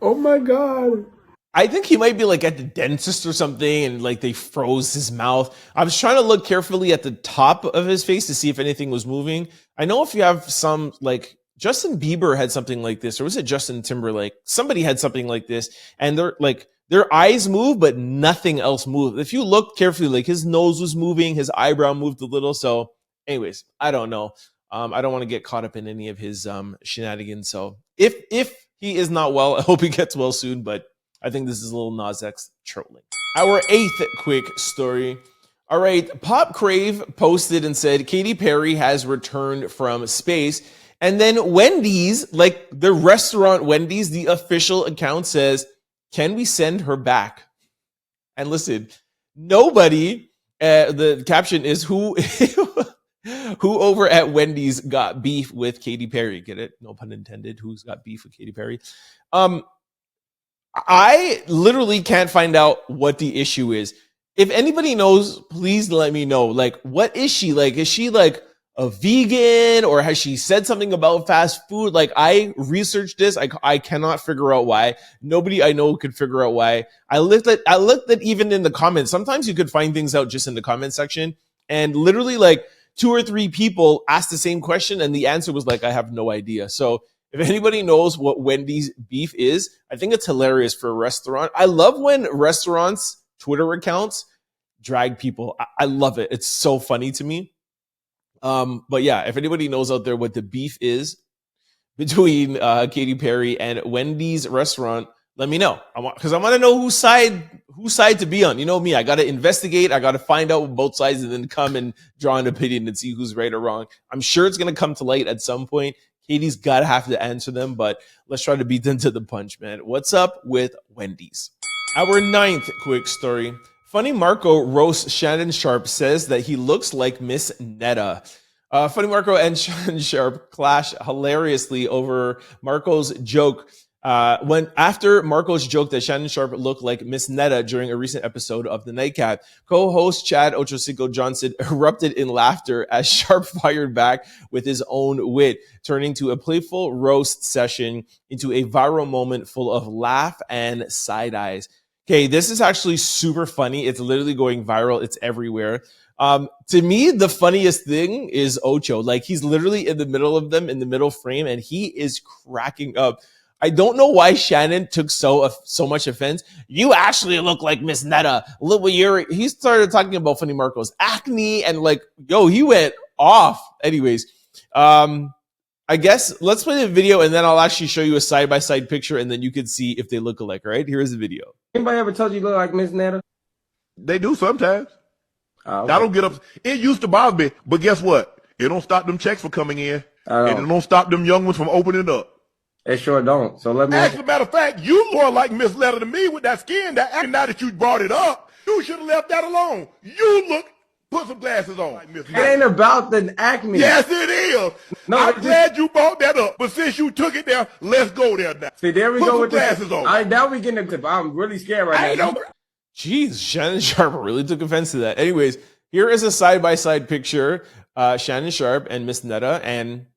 Oh my God. I think he might be like at the dentist or something and like they froze his mouth. I was trying to look carefully at the top of his face to see if anything was moving. I know if you have some, like Justin Bieber had something like this, or was it Justin Timberlake? Somebody had something like this, and they're like, their eyes move, but nothing else moved. If you look carefully, like his nose was moving, his eyebrow moved a little. So anyways, I don't know. I don't want to get caught up in any of his shenanigans. So if he is not well, I hope he gets well soon, but I think this is Lil Nas X trolling. Our 8th quick story. All right, Pop Crave posted and said Katy Perry has returned from space. And then Wendy's, like the restaurant Wendy's, the official account says, can we send her back? And listen, nobody, the caption is who over at Wendy's got beef with Katy Perry. Get it? No pun intended. Who's got beef with Katy Perry? I literally can't find out what the issue is. If anybody knows, please let me know. Like, what is she? Like, is she like a vegan, or has she said something about fast food? Like, I researched this. I cannot figure out why. Nobody I know could figure out why. I looked at even in the comments. Sometimes you could find things out just in the comment section, and literally like 2 or 3 people asked the same question, and the answer was like, I have no idea. So if anybody knows what Wendy's beef is, I think it's hilarious for a restaurant. I love when restaurants' Twitter accounts drag people. I love it. It's so funny to me. But yeah, if anybody knows out there what the beef is between Katy Perry and Wendy's restaurant, let me know. Because I want to know whose side to be on. You know me, I got to investigate. I got to find out both sides and then come and draw an opinion and see who's right or wrong. I'm sure it's going to come to light at some point. Katie's got to have to answer them, but let's try to beat them to the punch, man. What's up with Wendy's? Our 9th quick story. Funny Marco roasts Shannon Sharpe, says that he looks like Miss Netta. Funny Marco and Shannon Sharpe clash hilariously over Marco's joke. After Marco's joke that Shannon Sharpe looked like Miss Netta during a recent episode of The Nightcap, co-host Chad Ochocinco Johnson erupted in laughter as Sharpe fired back with his own wit, turning to a playful roast session into a viral moment full of laugh and side eyes. Okay, this is actually super funny. It's literally going viral. It's everywhere. To me, the funniest thing is Ocho. Like, he's literally in the middle of them, in the middle frame, and he is cracking up. I don't know why Shannon took so much offense. You actually look like Miss Netta. He started talking about Funny Marco's acne and like, yo, he went off. Anyways, I guess let's play the video and then I'll actually show you a side-by-side picture and then you can see if they look alike, all right? Here's the video. Anybody ever told you look like Miss Netta? They do sometimes. Okay. I don't get up. It used to bother me, but guess what? It don't stop them checks from coming in. And it don't stop them young ones from opening up. It sure don't. So let me. As a matter of fact, you more like Miss Netta to me with that skin. Now that you brought it up, you should have left that alone. Put some glasses on. Like it ain't about the acne. Yes, it is. No, I'm glad you brought that up. But since you took it there, let's go there now. See, there we Put go some with glasses on. All right, now we getting into tip. I'm really scared right now. Jeez, Shannon Sharpe really took offense to that. Anyways, here is a side-by-side picture. Shannon Sharpe and Miss Netta, and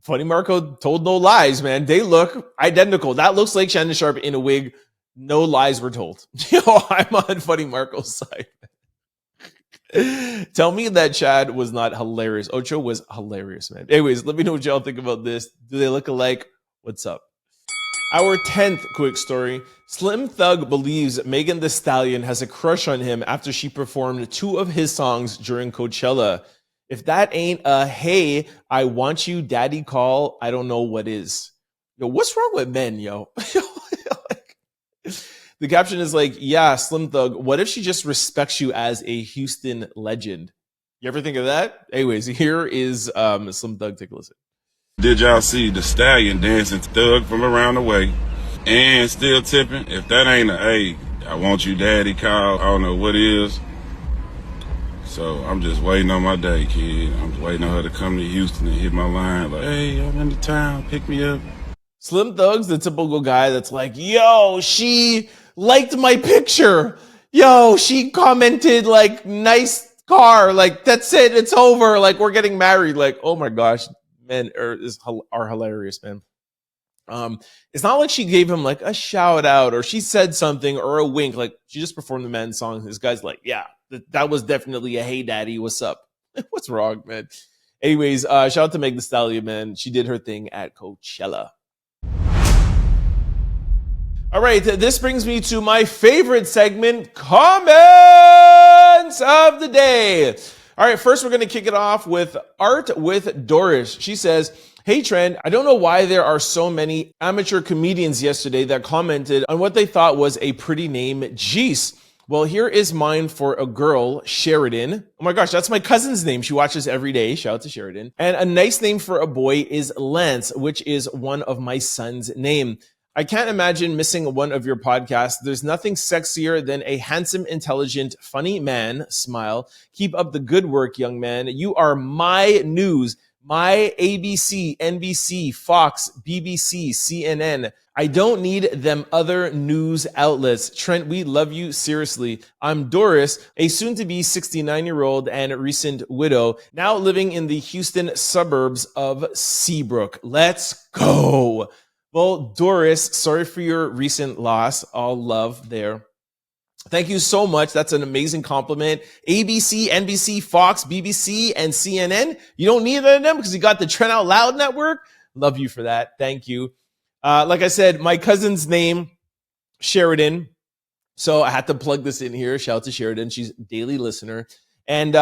Funny Marco told no lies, man. They look identical. That looks like Shannon Sharpe in a wig. No lies were told. Yo, I'm on Funny Marco's side. Tell me that Chad was not hilarious. Ocho was hilarious, man. Anyways, let me know what y'all think about this. Do they look alike? What's up? Our 10th quick story. Slim Thug believes Megan Thee Stalion has a crush on him after she performed 2 of his songs during Coachella. If that ain't a hey, I want you daddy call, I don't know what is. Yo, what's wrong with men, yo? The caption is like, yeah, Slim Thug, what if she just respects you as a Houston legend? You ever think of that? Anyways, here is Slim Thug. Take a listen. Did y'all see the Stallion dancing Thug from around the way and still tipping? If that ain't a, hey, I want you daddy call, I don't know what is. So I'm just waiting on my day, kid. I'm just waiting on her to come to Houston and hit my line like, hey, I'm in the town, pick me up. Slim Thug's the typical guy that's like, yo, she liked my picture. Yo, she commented like, nice car. Like, that's it. It's over. Like, we're getting married. Like, oh my gosh, men are hilarious, man. It's not like she gave him like a shout out or she said something or a wink. Like, she just performed the man's song. This guy's like, yeah, that was definitely a hey daddy, what's up? What's wrong, man? Anyways, shout out to Megan Thee Stalion, man. She did her thing at Coachella. All right, this brings me to my favorite segment, comments of the day. All right, first we're going to kick it off with Art with Doris. She says, hey, Trent, I don't know why there are so many amateur comedians yesterday that commented on what they thought was a pretty name, Jeez. Well, here is mine for a girl, Sheridan. Oh my gosh, that's my cousin's name. She watches every day. Shout out to Sheridan. And a nice name for a boy is Lance, which is one of my son's name. I can't imagine missing one of your podcasts. There's nothing sexier than a handsome, intelligent, funny man. Smile. Keep up the good work, young man. You are my news, my ABC, NBC, Fox, BBC, CNN. I don't need them other news outlets. Trent, we love you. Seriously. I'm Doris, a soon-to-be 69-year-old and recent widow, now living in the Houston suburbs of Seabrook. Let's go. Well, Doris, sorry for your recent loss. All love there. Thank you so much. That's an amazing compliment. ABC, NBC, Fox, BBC, and CNN. You don't need any of them because you got the Trent Out Loud network. Love you for that. Thank you. Like I said, my cousin's name, Sheridan. So I had to plug this in here. Shout out to Sheridan. She's a daily listener. And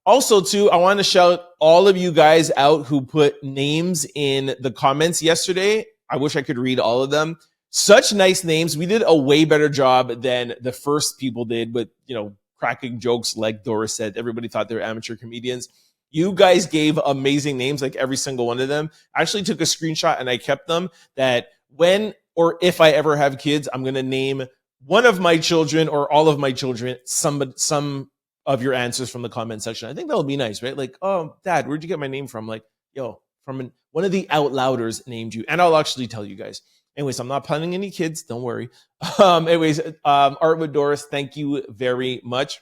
also, too, I want to shout all of you guys out who put names in the comments yesterday. I wish I could read all of them. Such nice names. We did a way better job than the first people did with, cracking jokes like Doris said. Everybody thought they were amateur comedians. You guys gave amazing names, like every single one of them. I actually took a screenshot and I kept them that when or if I ever have kids, I'm going to name one of my children or all of my children some of your answers from the comment section. I think that'll be nice, right? Like, oh, Dad, where'd you get my name from? Like, from one of the Out Louders named you. And I'll actually tell you guys. Anyways, I'm not planning any kids. Don't worry. Art with Doris, thank you very much.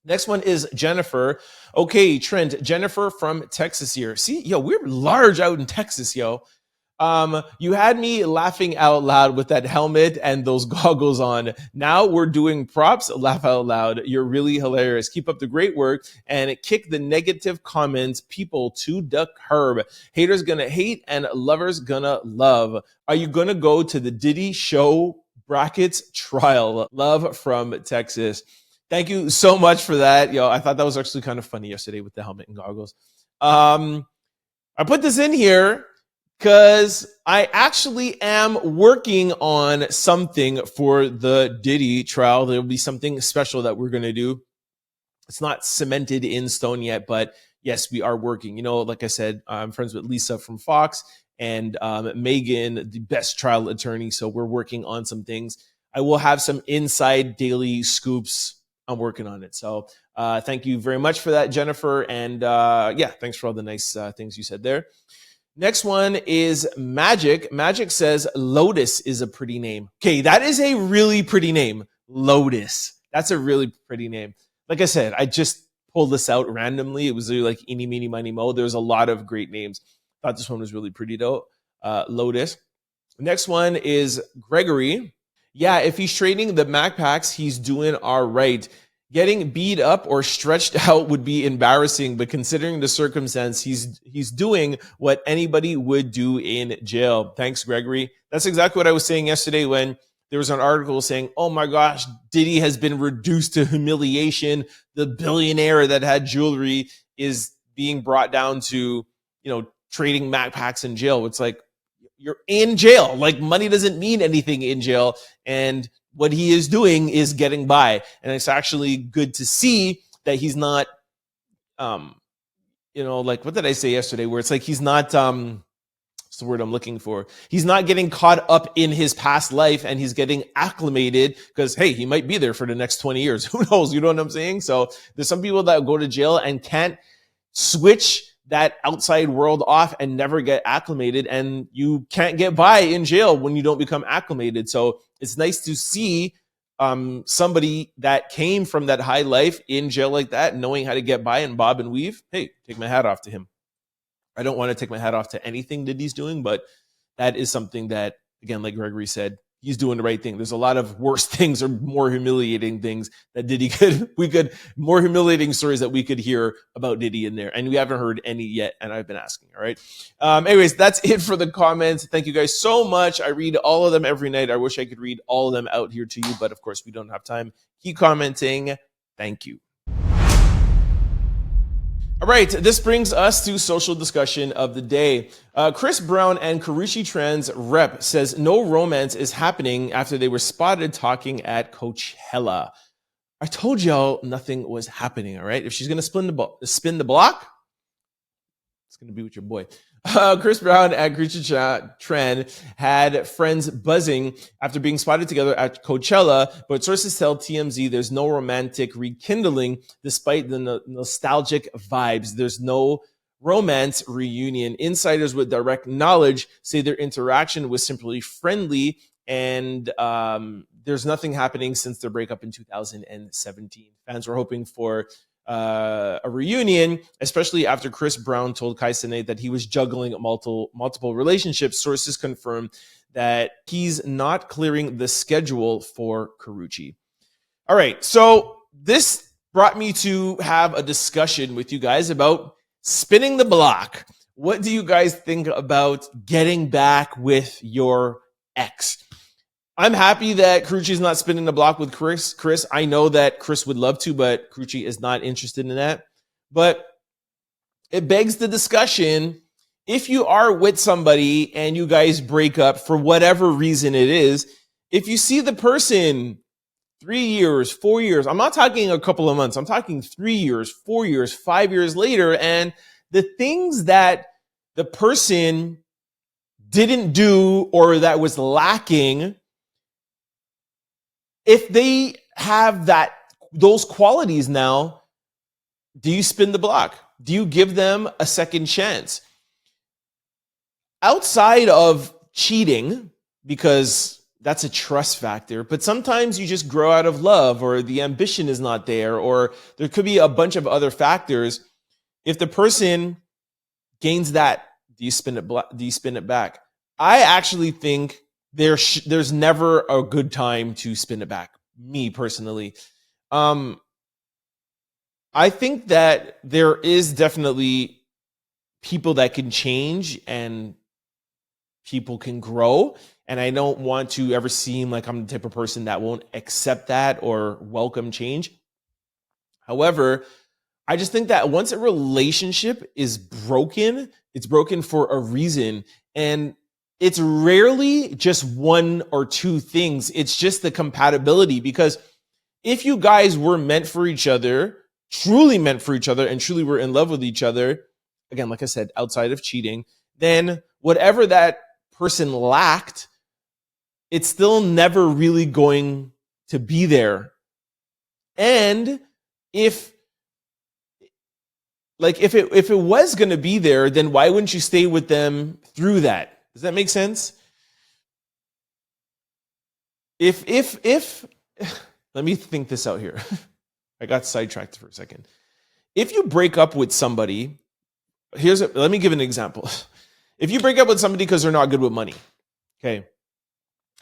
Next one is Jennifer. Okay, Trent, Jennifer from Texas here. See, we're large out in Texas, You had me laughing out loud with that helmet and those goggles on. Now we're doing props. Laugh out loud. You're really hilarious. Keep up the great work and kick the negative comments people to the curb. Haters gonna hate and lovers gonna love. Are you gonna go to the Diddy show brackets trial? Love from Texas. Thank you so much for that. I thought that was actually kind of funny yesterday with the helmet and goggles. I put this in here because I actually am working on something for the Diddy trial. There'll be something special that we're going to do. It's not cemented in stone yet, but yes, we are working. Like I said, I'm friends with Lisa from Fox and Megan, the best trial attorney. So we're working on some things. I will have some inside daily scoops. I'm working on it. So thank you very much for that, Jennifer. And thanks for all the nice things you said there. Next one is Magic. Magic says Lotus is a pretty name. Okay, that is a really pretty name. Lotus. That's a really pretty name. Like I said, I just pulled this out randomly. It was like eeny, meeny, miny, mo. There's a lot of great names. Thought this one was really pretty though. Lotus. Next one is Gregory. Yeah, if he's trading the Mac packs, he's doing all right. Getting beat up or stretched out would be embarrassing, but considering the circumstance, he's doing what anybody would do in jail. Thanks, Gregory. That's exactly what I was saying yesterday when there was an article saying, oh my gosh, Diddy has been reduced to humiliation. The billionaire that had jewelry is being brought down to, trading Mac packs in jail. It's like, you're in jail. Like, money doesn't mean anything in jail. And what he is doing is getting by. And it's actually good to see that he's not, like, what did I say yesterday? Where it's like, he's not, what's the word I'm looking for? He's not getting caught up in his past life, and he's getting acclimated because, hey, he might be there for the next 20 years. Who knows? You know what I'm saying? So there's some people that go to jail and can't switch that outside world off and never get acclimated, and you can't get by in jail when you don't become acclimated. So it's nice to see somebody that came from that high life in jail like that, knowing how to get by and bob and weave. Hey, take my hat off to him. I don't want to take my hat off to anything that he's doing, but that is something that, again, like Gregory said, he's doing the right thing. There's a lot of worse things or more humiliating things that Diddy more humiliating stories that we could hear about Diddy in there. And we haven't heard any yet, and I've been asking, all right? Anyways, that's it for the comments. Thank you guys so much. I read all of them every night. I wish I could read all of them out here to you, but of course we don't have time. Keep commenting. Thank you. All right, this brings us to social discussion of the day. Chris Brown and Karrueche Trend's rep says no romance is happening after they were spotted talking at Coachella. I told y'all nothing was happening, all right? If she's going to spin the block, it's going to be with your boy. Chris Brown and Karrueche Trend had friends buzzing after being spotted together at Coachella, but sources tell TMZ there's no romantic rekindling despite the nostalgic vibes. There's no romance reunion. Insiders with direct knowledge say their interaction was simply friendly, and there's nothing happening since their breakup in 2017. Fans were hoping for a reunion, especially after Chris Brown told Kingston that he was juggling multiple relationships. Sources confirm that he's not clearing the schedule for Karrueche. All right, so this brought me to have a discussion with you guys about spinning the block. What do you guys think about getting back with your ex? I'm happy that Karrueche is not spinning the block with Chris. I know that Chris would love to, but Karrueche is not interested in that. But it begs the discussion, if you are with somebody and you guys break up for whatever reason it is, if you see the person 3 years, 4 years, I'm not talking a couple of months, I'm talking 3 years, 4 years, 5 years later, and the things that the person didn't do or that was lacking, if they have those qualities now, do you spin the block? Do you give them a second chance? Outside of cheating, because that's a trust factor, but sometimes you just grow out of love, or the ambition is not there, or there could be a bunch of other factors. If the person gains that, do you spin it back? I actually think there's never a good time to spin it back, me personally. I think that there is definitely people that can change and people can grow. And I don't want to ever seem like I'm the type of person that won't accept that or welcome change. However, I just think that once a relationship is broken, it's broken for a reason. And it's rarely just one or two things. It's just the compatibility, because if you guys were meant for each other, truly meant for each other, and truly were in love with each other, again, like I said, outside of cheating, then whatever that person lacked, it's still never really going to be there. And if it was going to be there, then why wouldn't you stay with them through that? Does that make sense? If let me think this out here. I got sidetracked for a second. If you break up with somebody, let me give an example. If you break up with somebody because they're not good with money, okay,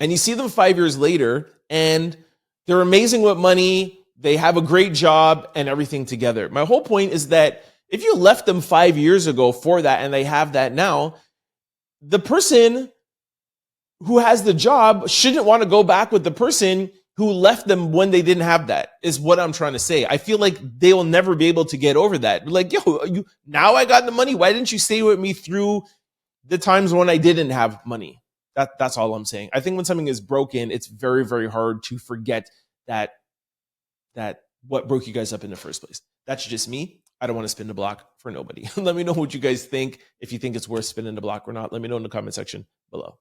and you see them 5 years later and they're amazing with money, they have a great job and everything together. My whole point is that if you left them 5 years ago for that and they have that now, the person who has the job shouldn't want to go back with the person who left them when they didn't have that, is what I'm trying to say. I feel like they will never be able to get over that. Like, yo, now I got the money. Why didn't you stay with me through the times when I didn't have money. That's all I'm saying. I think when something is broken, it's very, very hard to forget that what broke you guys up in the first place. That's just me. I don't want to spin the block for nobody. Let me know what you guys think. If you think it's worth spinning the block or not, let me know in the comment section below.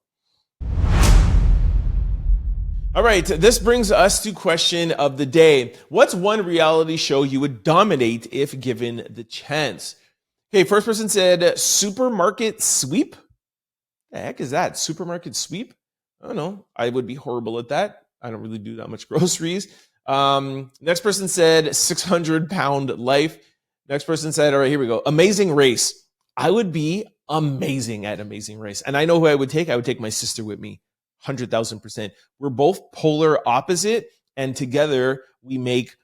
All right, this brings us to question of the day. What's one reality show you would dominate if given the chance? Okay, first person said supermarket sweep. The heck is that? Supermarket sweep? I don't know. I would be horrible at that. I don't really do that much groceries. Next person said 600-pound life. Next person said, all right, here we go. Amazing Race. I would be amazing at Amazing Race. And I know who I would take. I would take my sister with me. 100,000%. We're both polar opposite, and together we make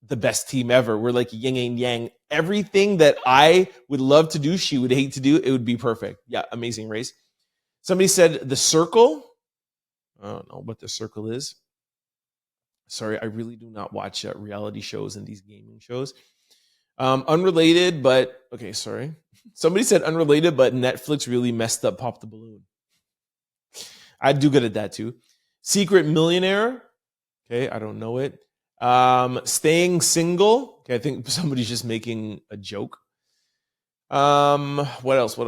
the best team ever. We're like yin and yang. Everything that I would love to do, she would hate to do. It would be perfect. Yeah, Amazing Race. Somebody said The Circle. I don't know what The Circle is. Sorry, I really do not watch reality shows and these gaming shows. Unrelated, but okay, sorry. Somebody said unrelated, but Netflix really messed up Pop the Balloon. I'd do good at that too. Secret Millionaire. Okay, I don't know it. Staying Single. Okay, I think somebody's just making a joke. What else?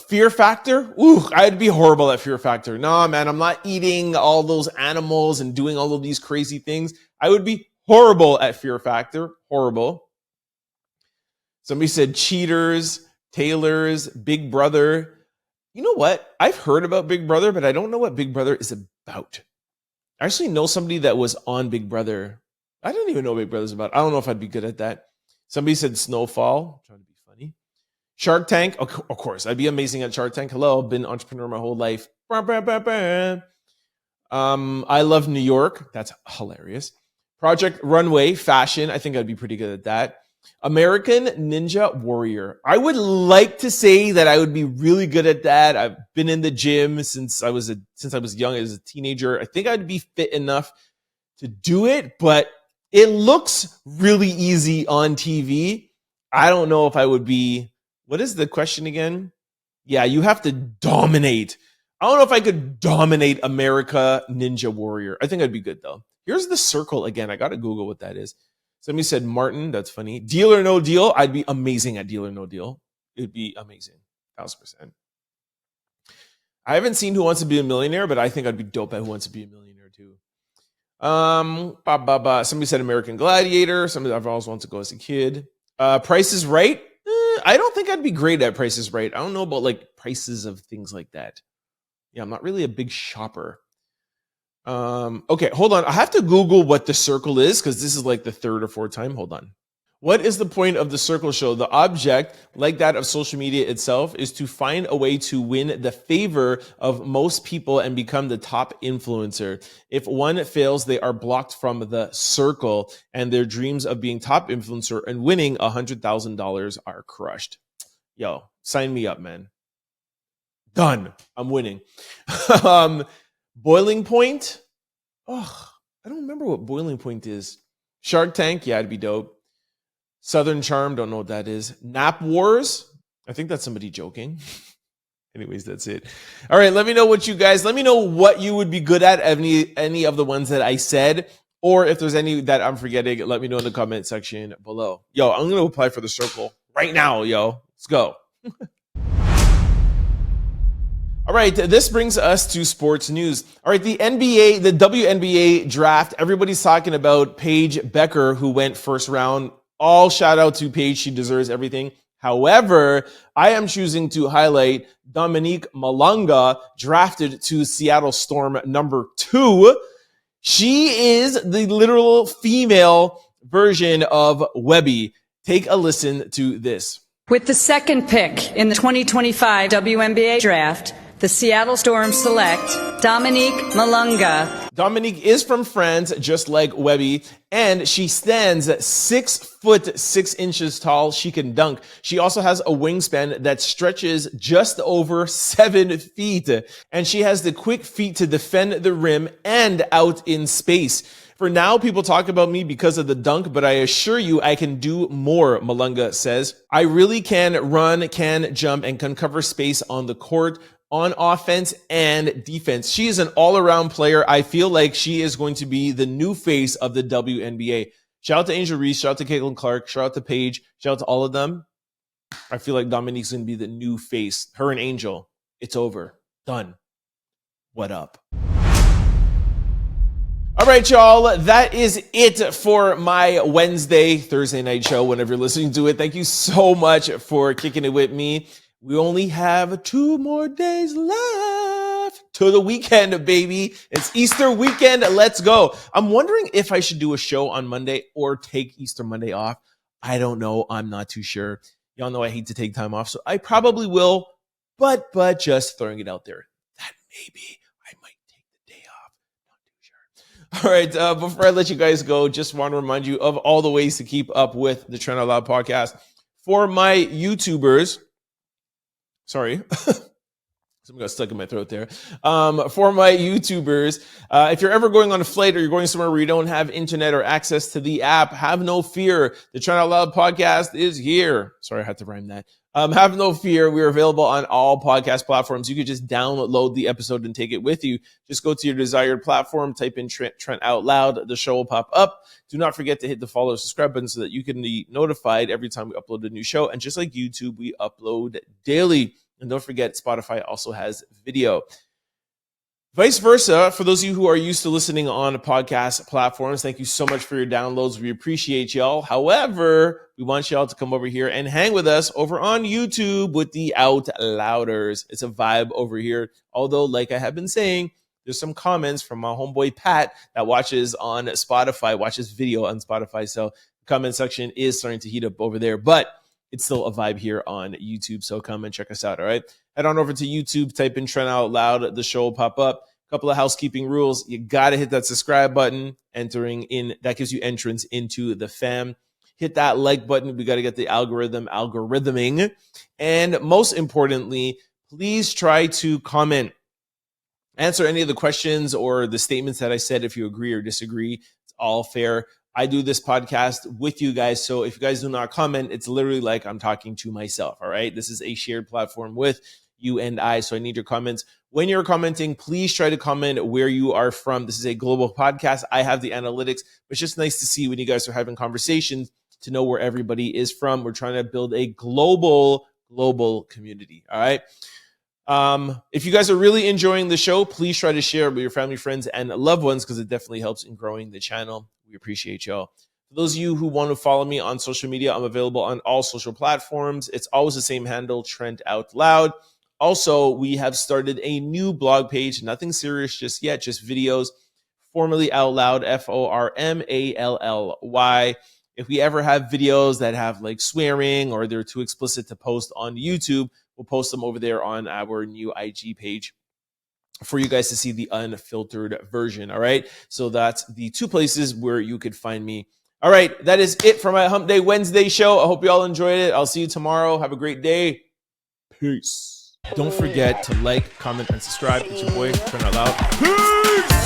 Fear Factor. Ooh, I'd be horrible at Fear Factor. No, man, I'm not eating all those animals and doing all of these crazy things. I would be horrible at Fear Factor. Horrible. Somebody said Cheaters, Taylors, Big Brother. You know what? I've heard about Big Brother, but I don't know what Big Brother is about. I actually know somebody that was on Big Brother. I don't even know what Big Brother's about. I don't know if I'd be good at that. Somebody said Snowfall. I'm trying to be funny. Shark Tank. Of course, I'd be amazing at Shark Tank. Hello, I've been an entrepreneur my whole life. I Love New York. That's hilarious. Project Runway, fashion. I think I'd be pretty good at that. American Ninja Warrior. I would like to say that I would be really good at that. I've been in the gym since I was young as a teenager. I think I'd be fit enough to do it, but it looks really easy on TV. I don't know if I would be. What is the question again? Yeah, you have to dominate. I don't know if I could dominate America Ninja Warrior. I think I'd be good though. Here's The Circle again. I got to Google what that is. Somebody said Martin. That's funny. Deal or No Deal. I'd be amazing at Deal or No Deal. It'd be amazing. 1,000%. I haven't seen Who Wants to Be a Millionaire, but I think I'd be dope at Who Wants to Be a Millionaire too. Somebody said American Gladiator. Somebody I've always wanted to go as a kid. Price is Right. I don't think I'd be great at Price is Right. I don't know about like prices of things like that. Yeah, I'm not really a big shopper. Okay, hold on. I have to Google what The Circle is because this is like the third or fourth time. Hold on. What is the point of The Circle show? The object, like that of social media itself, is to find a way to win the favor of most people and become the top influencer. If one fails, they are blocked from the circle and their dreams of being top influencer and winning $100,000 are crushed. Yo, sign me up, man. Done. I'm winning. Boiling Point. Oh, I don't remember what Boiling Point is. Shark Tank. Yeah, it'd be dope. Southern Charm. Don't know what that is. Nap Wars. I think that's somebody joking. Anyways, that's it. All right. Let me know what you would be good at. Any of the ones that I said, or if there's any that I'm forgetting, let me know in the comment section below. Yo, I'm going to apply for The Circle right now. Yo, let's go. All right, this brings us to sports news. All right, the WNBA draft, everybody's talking about Paige Becker, who went first round. All shout out to Paige, she deserves everything. However, I am choosing to highlight Dominique Malanga, drafted to Seattle Storm number 2. She is the literal female version of Webby. Take a listen to this. With the second pick in the 2025 WNBA draft, the Seattle Storm select Dominique Malanga. Dominique is from France, just like Webby, and she stands 6'6" tall. She can dunk. She also has a wingspan that stretches just over 7 feet, and she has the quick feet to defend the rim and out in space. For now, people talk about me because of the dunk, but I assure you I can do more, Malanga says. I really can run, can jump, and can cover space on the court, on offense and defense. She is an all-around player. I feel like she is going to be the new face of the WNBA. Shout out to Angel Reese, shout out to Caitlin Clark, shout out to Paige, shout out to all of them. I feel like Dominique's going to be the new face. Her and Angel. It's over. Done. What up? All right, y'all. That is it for my Thursday night show, whenever you're listening to it. Thank you so much for kicking it with me. We only have 2 more days left to the weekend, baby. It's Easter weekend. Let's go. I'm wondering if I should do a show on Monday or take Easter Monday off. I don't know. I'm not too sure. Y'all know I hate to take time off, so I probably will, but just throwing it out there. That maybe I might take the day off. Not too sure. All right, before I let you guys go, just want to remind you of all the ways to keep up with the Trent Out Loud podcast. For my YouTubers, sorry. Something got stuck in my throat there. For my YouTubers, if you're ever going on a flight or you're going somewhere where you don't have internet or access to the app, have no fear. The Trent Out Loud podcast is here. Sorry, I had to rhyme that. Have no fear. We're available on all podcast platforms. You could just download the episode and take it with you. Just go to your desired platform, type in Trent Out Loud. The show will pop up. Do not forget to hit the follow or subscribe button so that you can be notified every time we upload a new show. And just like YouTube, we upload daily. And don't forget, Spotify also has video. Vice versa, for those of you who are used to listening on podcast platforms, thank you so much for your downloads. We appreciate y'all. However, we want y'all to come over here and hang with us over on YouTube with the Out Louders. It's a vibe over here. Although, like I have been saying, there's some comments from my homeboy Pat that watches on Spotify, watches video on Spotify. So the comment section is starting to heat up over there. But it's still a vibe here on YouTube, so come and check us out, all right? Head on over to YouTube, type in Trent Out Loud, the show will pop up. A couple of housekeeping rules. You got to hit that subscribe button, entering in. That gives you entrance into the fam. Hit that like button. We got to get the algorithming. And most importantly, please try to comment. Answer any of the questions or the statements that I said if you agree or disagree. It's all fair. I do this podcast with you guys, so if you guys do not comment, it's literally like I'm talking to myself, all right? This is a shared platform with you and I, so I need your comments. When you're commenting, please try to comment where you are from. This is a global podcast. I have the analytics, but it's just nice to see when you guys are having conversations to know where everybody is from. We're trying to build a global community, all right? If you guys are really enjoying the show, please try to share it with your family, friends, and loved ones because it definitely helps in growing the channel. We appreciate y'all. For those of you who want to follow me on social media, I'm available on all social platforms. It's always the same handle, Trent Out Loud. Also, we have started a new blog page. Nothing serious just yet, just videos. Formerly Out Loud, FORMALLY. If we ever have videos that have like swearing or they're too explicit to post on YouTube, we'll post them over there on our new IG page for you guys to see the unfiltered version, all right? So that's the 2 places where you could find me. All right, that is it for my Hump Day Wednesday show. I hope you all enjoyed it. I'll see you tomorrow. Have a great day. Peace. Don't forget to like, comment, and subscribe. It's your boy, Trent Out Loud. Peace!